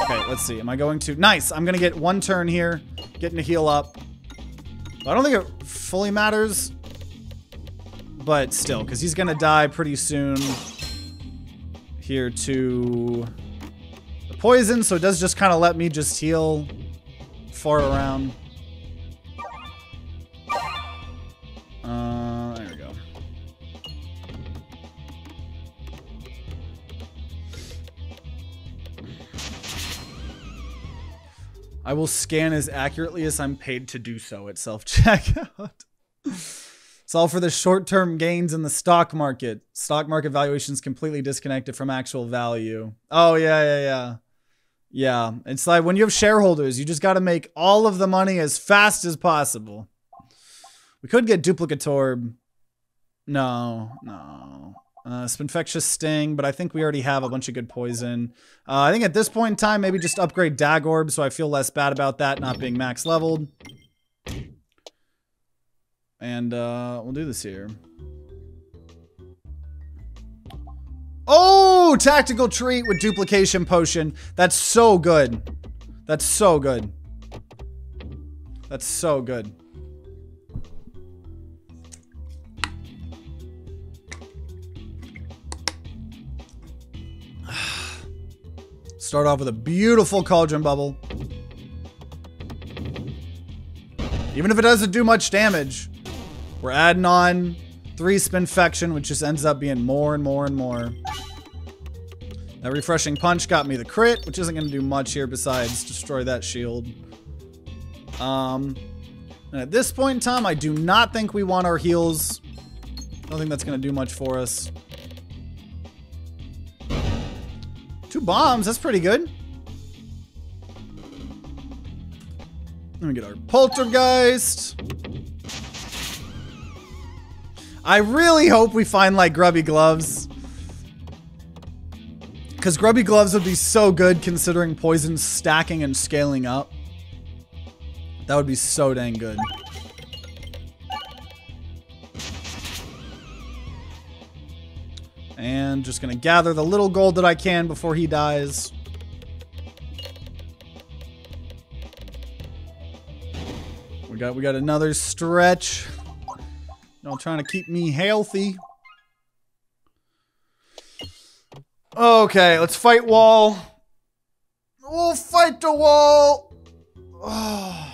Okay, let's see. Am I going to... Nice! I'm gonna get 1 turn here. Getting to heal up. I don't think it fully matters. But still, because he's gonna die pretty soon. Here to... the poison, so it does just kind of let me just heal far around. There we go. I will scan as accurately as I'm paid to do so at self-checkout. It's all for the short-term gains in the stock market. Stock market valuations completely disconnected from actual value. Oh, yeah. Yeah, it's like when you have shareholders, you just got to make all of the money as fast as possible. We could get duplicate orb. No. Spinfectious Sting, but I think we already have a bunch of good poison. I think at this point in time, maybe just upgrade Dag Orb so I feel less bad about that not being max leveled. And we'll do this here. Oh, tactical treat with duplication potion. That's so good. That's so good. That's so good. Start off with a beautiful cauldron bubble. Even if it doesn't do much damage, we're adding on 3 Spinfection, which just ends up being more and more and more. That refreshing punch got me the crit, which isn't going to do much here besides destroy that shield. And at this point in time, I do not think we want our heals. I don't think that's going to do much for us. 2 bombs, that's pretty good. Let me get our Poltergeist. I really hope we find like Grubby Gloves. Because Grubby Gloves would be so good considering poison stacking and scaling up. That would be so dang good. And just gonna gather the little gold that I can before he dies. We got another stretch. Y'all trying to keep me healthy. Okay, let's fight wall. We'll fight the wall. Oh.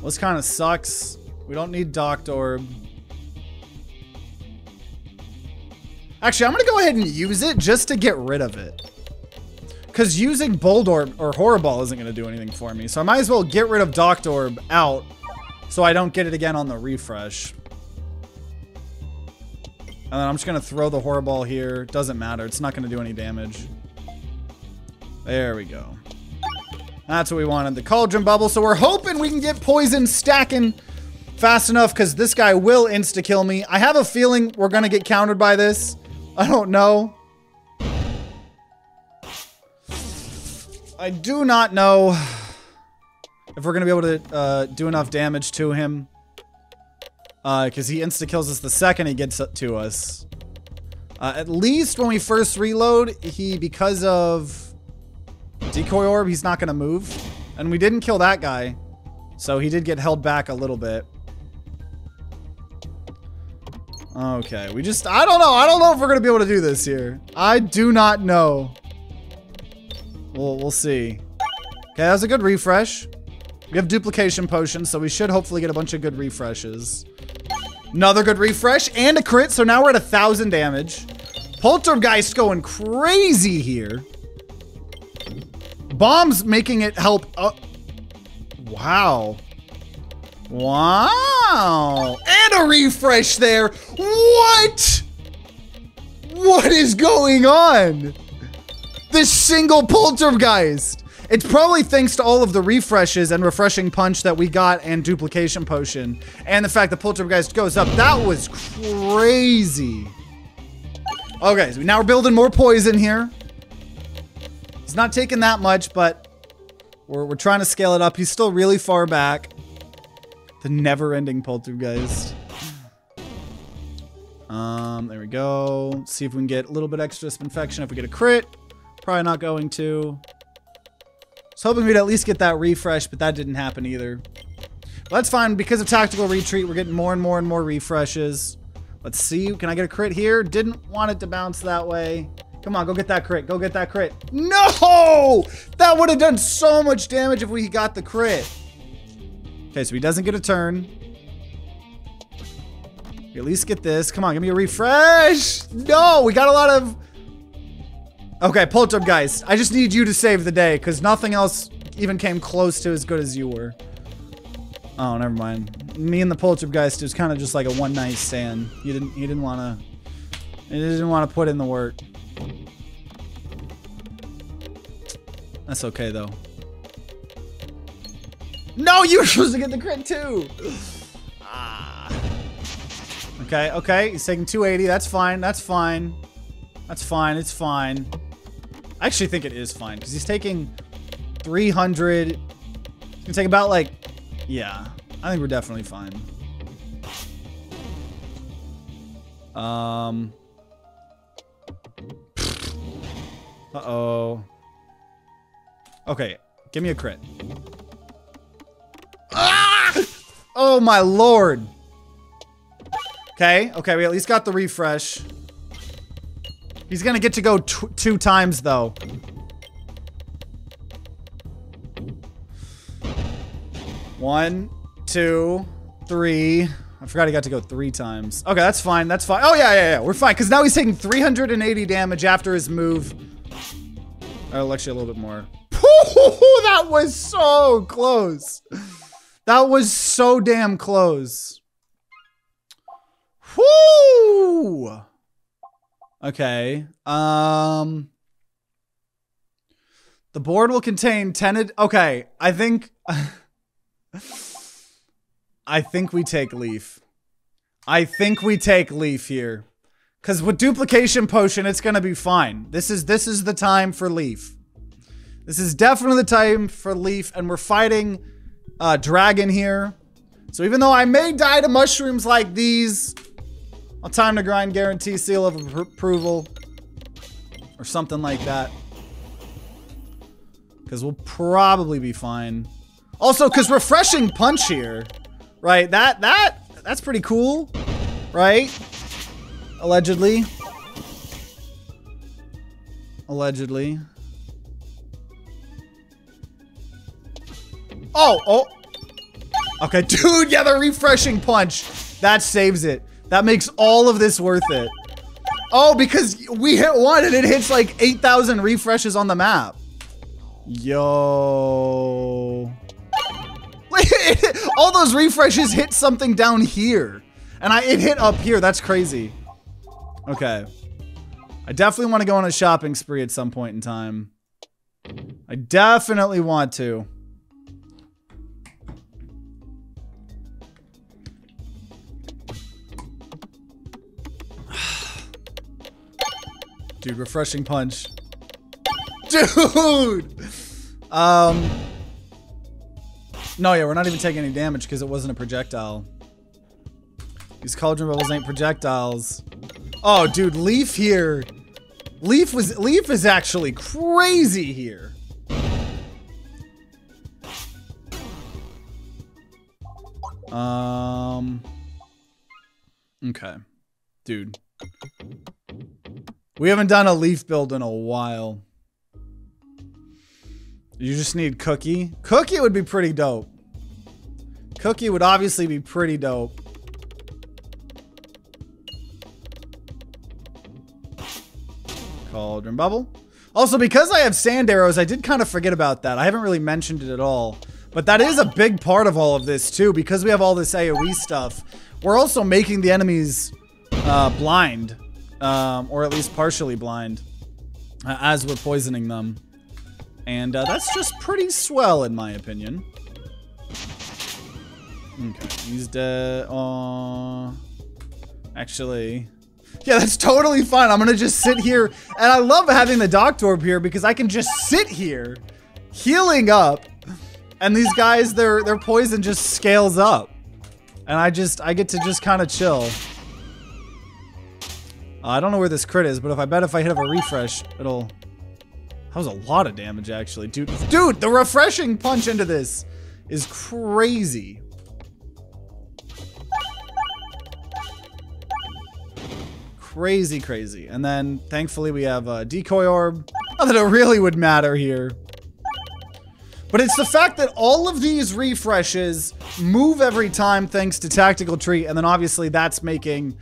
This kind of sucks. We don't need Docked Orb. Actually, I'm gonna go ahead and use it just to get rid of it. Because using Bold Orb or Horror Ball isn't gonna do anything for me. So I might as well get rid of Docked Orb out so I don't get it again on the refresh. And then I'm just gonna throw the Horror Ball here. Doesn't matter, it's not gonna do any damage. There we go. That's what we wanted, the Cauldron Bubble. So we're hoping we can get poison stacking fast enough because this guy will insta-kill me. I have a feeling we're gonna get countered by this. I don't know. I do not know if we're gonna be able to do enough damage to him. Because he insta-kills us the second he gets to us. At least when we first reload, because of Decoy Orb, he's not gonna move. And we didn't kill that guy. So he did get held back a little bit. Okay, I don't know. I don't know if we're gonna be able to do this here. I do not know. We'll see. Okay, that was a good refresh. We have duplication potions, so we should hopefully get a bunch of good refreshes. Another good refresh and a crit, so now we're at 1,000 damage. Poltergeist going crazy here. Bombs making it help. Wow. Wow. And a refresh there. What? What is going on? This single Poltergeist. It's probably thanks to all of the refreshes and refreshing punch that we got and duplication potion. And the fact that Poltergeist goes up. That was crazy. Okay, so now we're building more poison here. It's not taking that much, but we're trying to scale it up. He's still really far back. The never-ending Poltergeist. There we go. Let's see if we can get a little bit extra Spinfection if we get a crit. Probably not going to. I was hoping we'd at least get that refresh, but that didn't happen either. Well, that's fine. Because of Tactical Retreat, we're getting more and more and more refreshes. Let's see. Can I get a crit here? Didn't want it to bounce that way. Come on, go get that crit. Go get that crit. No! That would have done so much damage if we got the crit. Okay, so he doesn't get a turn. We at least get this. Come on, give me a refresh. No, we got a lot of... Okay, Poltergeist. I just need you to save the day because nothing else even came close to as good as you were. Oh, never mind. Me and the Poltergeist was kind of just like a one-night stand. He didn't want to put in the work. That's okay though. No, you were supposed to get the crit too. Ah. Okay, okay. He's taking 280. That's fine. That's fine. That's fine. It's fine. I actually think it is fine because he's taking 300. He's gonna take about like, yeah. I think we're definitely fine. Uh-oh. Okay, give me a crit. Ah! Oh my lord. Okay, okay, we at least got the refresh. He's gonna get to go 2 times though. One, two, three. I forgot he got to go 3 times. Okay, that's fine. That's fine. Oh, yeah. We're fine. Because now he's taking 380 damage after his move. Oh, actually a little bit more. That was so close. That was so damn close. Whoo! Okay. The board will contain 10. Okay, I think we take Leaf. I think we take Leaf here. Cause with duplication potion, it's gonna be fine. This is the time for Leaf. This is definitely the time for Leaf, and we're fighting Dragon here. So even though I may die to mushrooms like these, I'll time to grind guarantee seal of approval. Or something like that. Because we'll probably be fine. Also, because refreshing punch here, right? That's pretty cool, right? Allegedly. Allegedly. Oh. Okay, dude, yeah, the refreshing punch. That saves it. That makes all of this worth it. Oh, because we hit 1 and it hits like 8,000 refreshes on the map. Yo. All those refreshes hit something down here. And it hit up here. That's crazy. Okay. I definitely want to go on a shopping spree at some point in time. I definitely want to. Dude, refreshing punch. Dude! No, yeah, we're not even taking any damage because it wasn't a projectile. These cauldron bubbles ain't projectiles. Oh, dude, Leaf here. Leaf is actually crazy here. Okay. Dude. We haven't done a Leaf build in a while. You just need Cookie. Cookie would be pretty dope. Cookie would obviously be pretty dope. Cauldron bubble. Also, because I have sand arrows, I did kind of forget about that. I haven't really mentioned it at all. But that is a big part of all of this too, because we have all this AoE stuff. We're also making the enemies blind. Or at least partially blind. As we're poisoning them. And that's just pretty swell in my opinion. Okay, he's dead. Actually, yeah, that's totally fine. I'm gonna just sit here, and I love having the Doctor Orb here because I can just sit here, healing up, and these guys, their poison just scales up, and I get to just kind of chill. I don't know where this crit is, but if I hit a refresh, it'll. That was a lot of damage, actually. Dude, the refreshing punch into this is crazy. Crazy. And then, thankfully, we have a decoy orb. Not that it really would matter here. But it's the fact that all of these refreshes move every time thanks to Tactical Tree, and then obviously that's making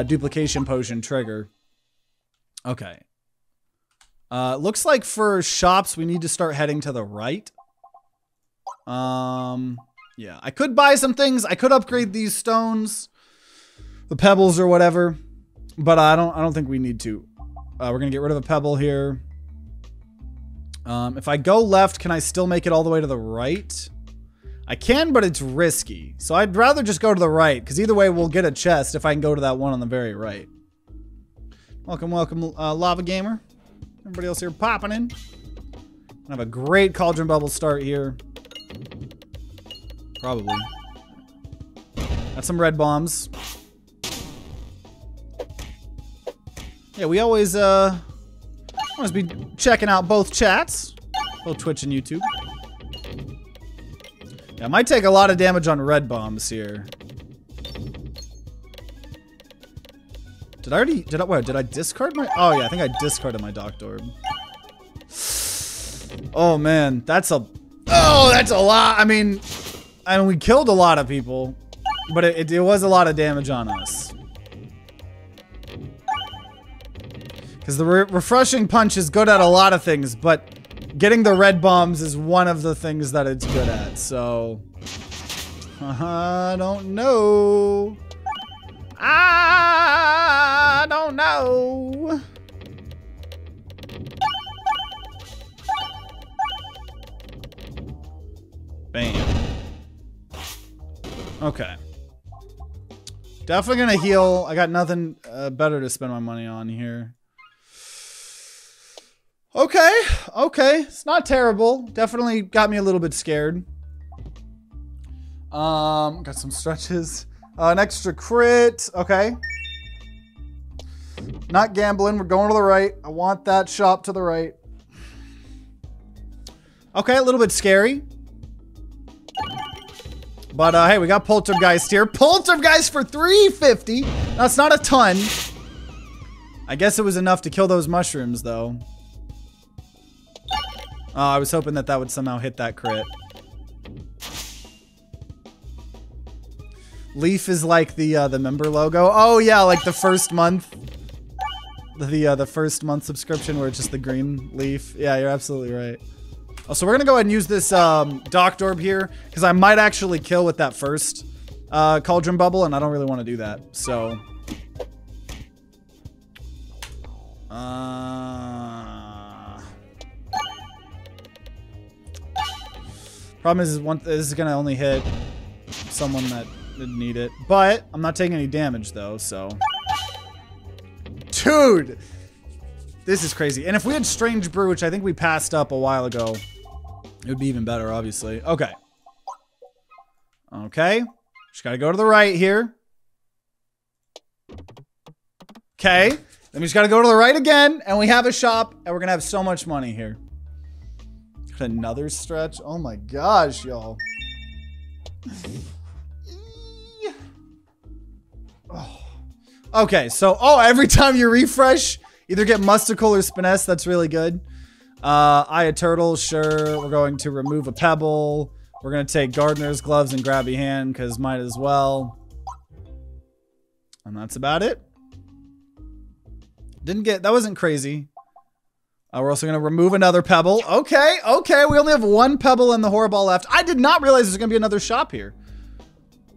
Duplication Potion trigger. Okay. Looks like for shops, we need to start heading to the right. Yeah, I could buy some things. I could upgrade these stones, the pebbles or whatever, but I don't think we need to. We're gonna get rid of a pebble here. If I go left, can I still make it all the way to the right? I can, but it's risky. So I'd rather just go to the right, because either way we'll get a chest if I can go to that one on the very right. Welcome, Lava Gamer. Everybody else here popping in. I have a great cauldron bubble start here. Probably. Got some red bombs. Yeah, we always be checking out both chats, both Twitch and YouTube. Yeah, I might take a lot of damage on red bombs here. Did I discard my? Oh yeah, I think I discarded my Doctor Orb. Oh man, that's a lot. I mean, we killed a lot of people. But it was a lot of damage on us. Because the refreshing punch is good at a lot of things, but getting the red bombs is one of the things that it's good at, so... I don't know. I don't know. Bam. Okay. Definitely gonna heal. I got nothing better to spend my money on here. Okay, okay. It's not terrible. Definitely got me a little bit scared. Got some stretches. An extra crit. Okay. Not gambling. We're going to the right. I want that shop to the right. Okay, a little bit scary. But hey, we got Poltergeist here. Poltergeist for 350. That's not a ton. I guess it was enough to kill those mushrooms, though. Oh, I was hoping that that would somehow hit that crit. Leaf is like the member logo. Oh yeah, like the first month. The first month subscription where it's just the green leaf. Yeah, you're absolutely right. Oh, so we're gonna go ahead and use this Docked Orb here, because I might actually kill with that first Cauldron Bubble, and I don't really want to do that. So problem is this is gonna only hit someone that didn't need it, but I'm not taking any damage though, so. Dude, this is crazy. And if we had Strange Brew, which I think we passed up a while ago, it would be even better, obviously. Okay. Okay. Just gotta go to the right here. Okay. Then we just gotta go to the right again, and we have a shop, and we're gonna have so much money here. Got another stretch. Oh my gosh, y'all. Oh. Okay, so, every time you refresh, either get Musticle or Spiness. That's really good. Eye of Turtle, sure. We're going to remove a Pebble. We're going to take Gardener's Gloves and Grabby Hand, because might as well. And that's about it. That wasn't crazy. We're also going to remove another Pebble. Okay, okay. We only have one Pebble and the Horror Ball left. I did not realize there's going to be another shop here.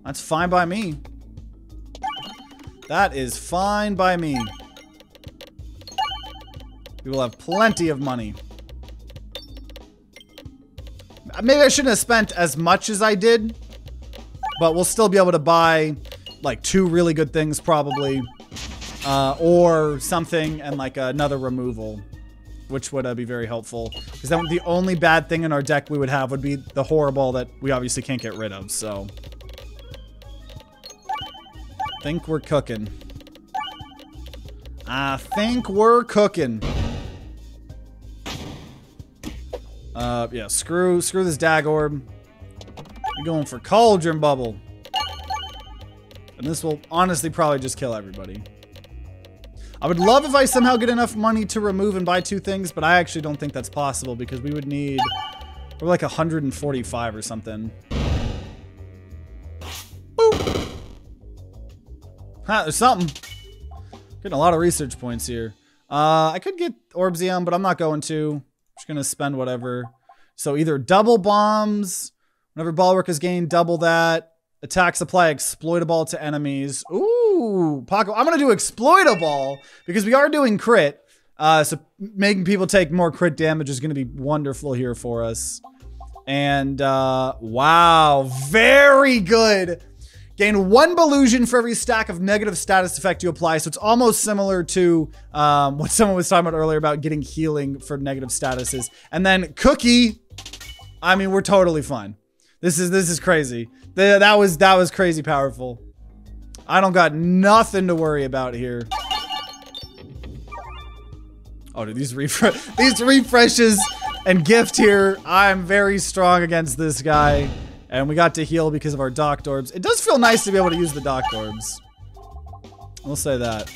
That's fine by me. That is fine by me. We will have plenty of money. Maybe I shouldn't have spent as much as I did, but we'll still be able to buy like 2 really good things probably, or something and like another removal, which would be very helpful. Because then the only bad thing in our deck we would have would be the Horror Ball that we obviously can't get rid of, so. I think we're cooking. I think we're cooking. Yeah, screw this Dag Orb. We're going for Cauldron Bubble. And this will honestly probably just kill everybody. I would love if I somehow get enough money to remove and buy 2 things, but I actually don't think that's possible because we would need, we're like 145 or something. Boop. Ha, there's something. Getting a lot of research points here. I could get Orbsium, but I'm not going to. Just gonna spend whatever. So either double bombs, whenever Bulwark is gained, double that. Attacks apply exploitable to enemies. Ooh, Paco. I'm gonna do exploitable because we are doing crit. So making people take more crit damage is gonna be wonderful here for us. And wow, very good. Gain 1 Belusion for every stack of negative status effect you apply. So it's almost similar to what someone was talking about earlier about getting healing for negative statuses. And then Cookie, I mean, we're totally fine. This is crazy. That was crazy powerful. I don't got nothing to worry about here. Oh, dude, these refreshes and gift here. I'm very strong against this guy. And we got to heal because of our Docked Orbs. It does feel nice to be able to use the Docked Orbs. We'll say that.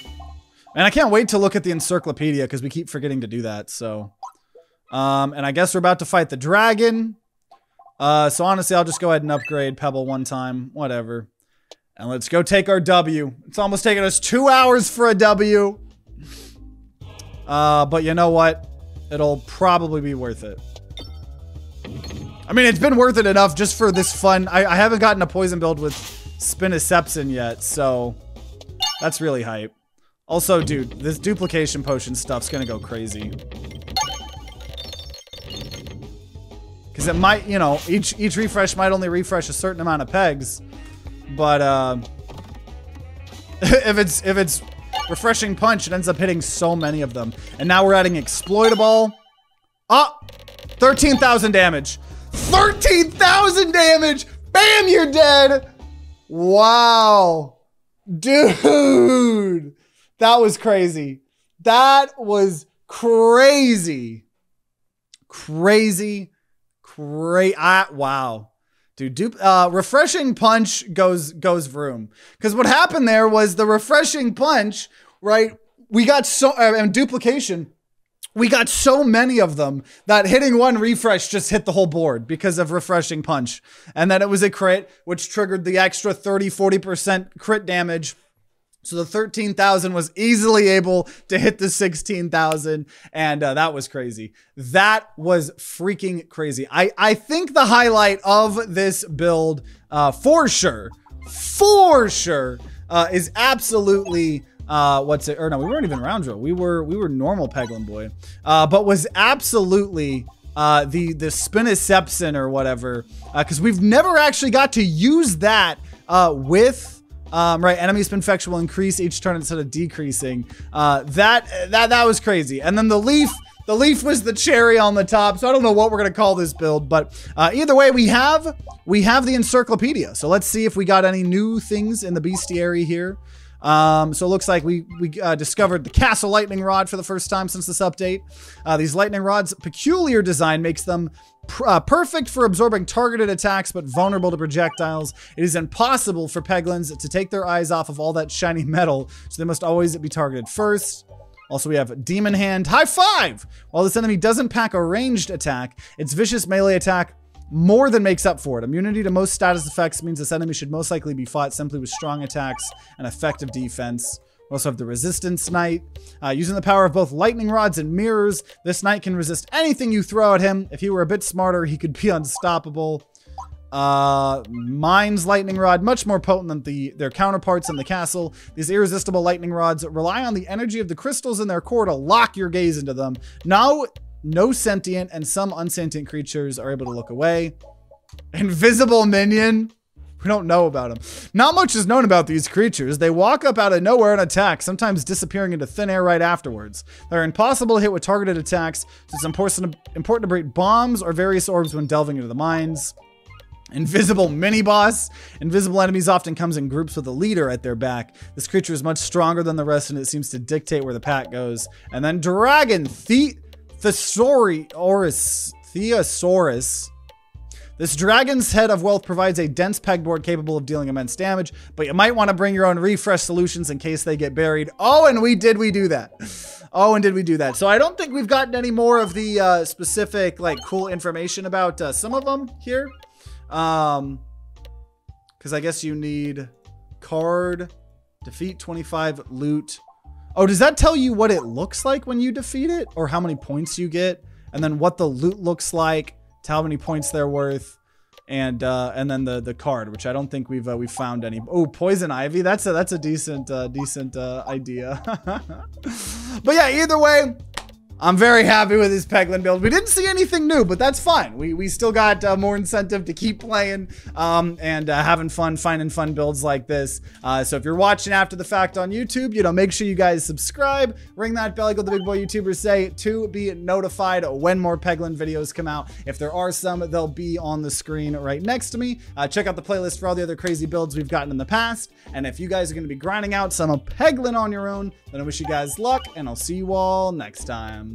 And I can't wait to look at the encyclopedia because we keep forgetting to do that, so. And I guess we're about to fight the dragon. So honestly, I'll just go ahead and upgrade Pebble 1 time. Whatever. And let's go take our W. It's almost taken us 2 hours for a W. But you know what? It'll probably be worth it. I mean, it's been worth it enough just for this fun. I haven't gotten a poison build with Spinsepsion yet, so that's really hype. Also, dude, this duplication potion stuff's gonna go crazy. Because it might, you know, each refresh might only refresh a certain amount of pegs. But if it's refreshing punch, it ends up hitting so many of them. And now we're adding exploitable. Ah, 13,000 damage. 13,000 damage. Bam, you're dead. Wow, dude, that was crazy. That was crazy. Wow. Dude, refreshing punch goes vroom. Because what happened there was the refreshing punch, right? We got and duplication. We got so many of them that hitting one refresh just hit the whole board because of refreshing punch. And then it was a crit, which triggered the extra 30-40% crit damage. So the 13,000 was easily able to hit the 16,000, and that was crazy. That was freaking crazy. I think the highlight of this build, for sure, is absolutely what's it? Or no, we weren't even round drill. We were normal Peglin boy, but was absolutely the Spinsepsion or whatever, because we've never actually got to use that with. Right, enemy Spinsepsion will increase each turn instead of decreasing. That was crazy. And then the leaf was the cherry on the top. So I don't know what we're gonna call this build, but either way, we have the encyclopedia. So let's see if we got any new things in the bestiary here. So it looks like we discovered the castle lightning rod for the first time since this update. These lightning rods' peculiar design makes them perfect for absorbing targeted attacks, but vulnerable to projectiles. It is impossible for Peglins to take their eyes off of all that shiny metal, so they must always be targeted first. Also, we have Demon Hand. High five! While this enemy doesn't pack a ranged attack, its vicious melee attack more than makes up for it. Immunity to most status effects means this enemy should most likely be fought simply with strong attacks and effective defense. We also have the Resistance Knight. Using the power of both lightning rods and mirrors, this knight can resist anything you throw at him. If he were a bit smarter, he could be unstoppable. Mine's lightning rod, much more potent than their counterparts in the castle. These irresistible lightning rods rely on the energy of the crystals in their core to lock your gaze into them. Now, no sentient and some unsentient creatures are able to look away. Invisible minion. We don't know about them. Not much is known about these creatures. They walk up out of nowhere and attack, sometimes disappearing into thin air right afterwards. They're impossible to hit with targeted attacks, so it's important to break bombs or various orbs when delving into the mines. Invisible mini-boss. Invisible enemies often comes in groups with a leader at their back. This creature is much stronger than the rest, and it seems to dictate where the pack goes. And then Dragon Theosaurus. This dragon's head of wealth provides a dense pegboard capable of dealing immense damage, but you might want to bring your own refresh solutions in case they get buried. Oh, and did we do that? So I don't think we've gotten any more of the specific, like, cool information about some of them here. Because I guess you need card, defeat 25, loot. Oh, does that tell you what it looks like when you defeat it? Or how many points you get? And then what the loot looks like? How many points they're worth, and then the card, which I don't think we've found any. Oh, poison ivy. That's a decent idea. But yeah, either way, I'm very happy with this Peglin build. We didn't see anything new, but that's fine. We still got more incentive to keep playing and having fun, finding fun builds like this. So if you're watching after the fact on YouTube, you know, make sure you guys subscribe, ring that bell like what the big boy YouTubers say, to be notified when more Peglin videos come out. If there are some, they'll be on the screen right next to me. Check out the playlist for all the other crazy builds we've gotten in the past. And if you guys are going to be grinding out some Peglin on your own, then I wish you guys luck, and I'll see you all next time.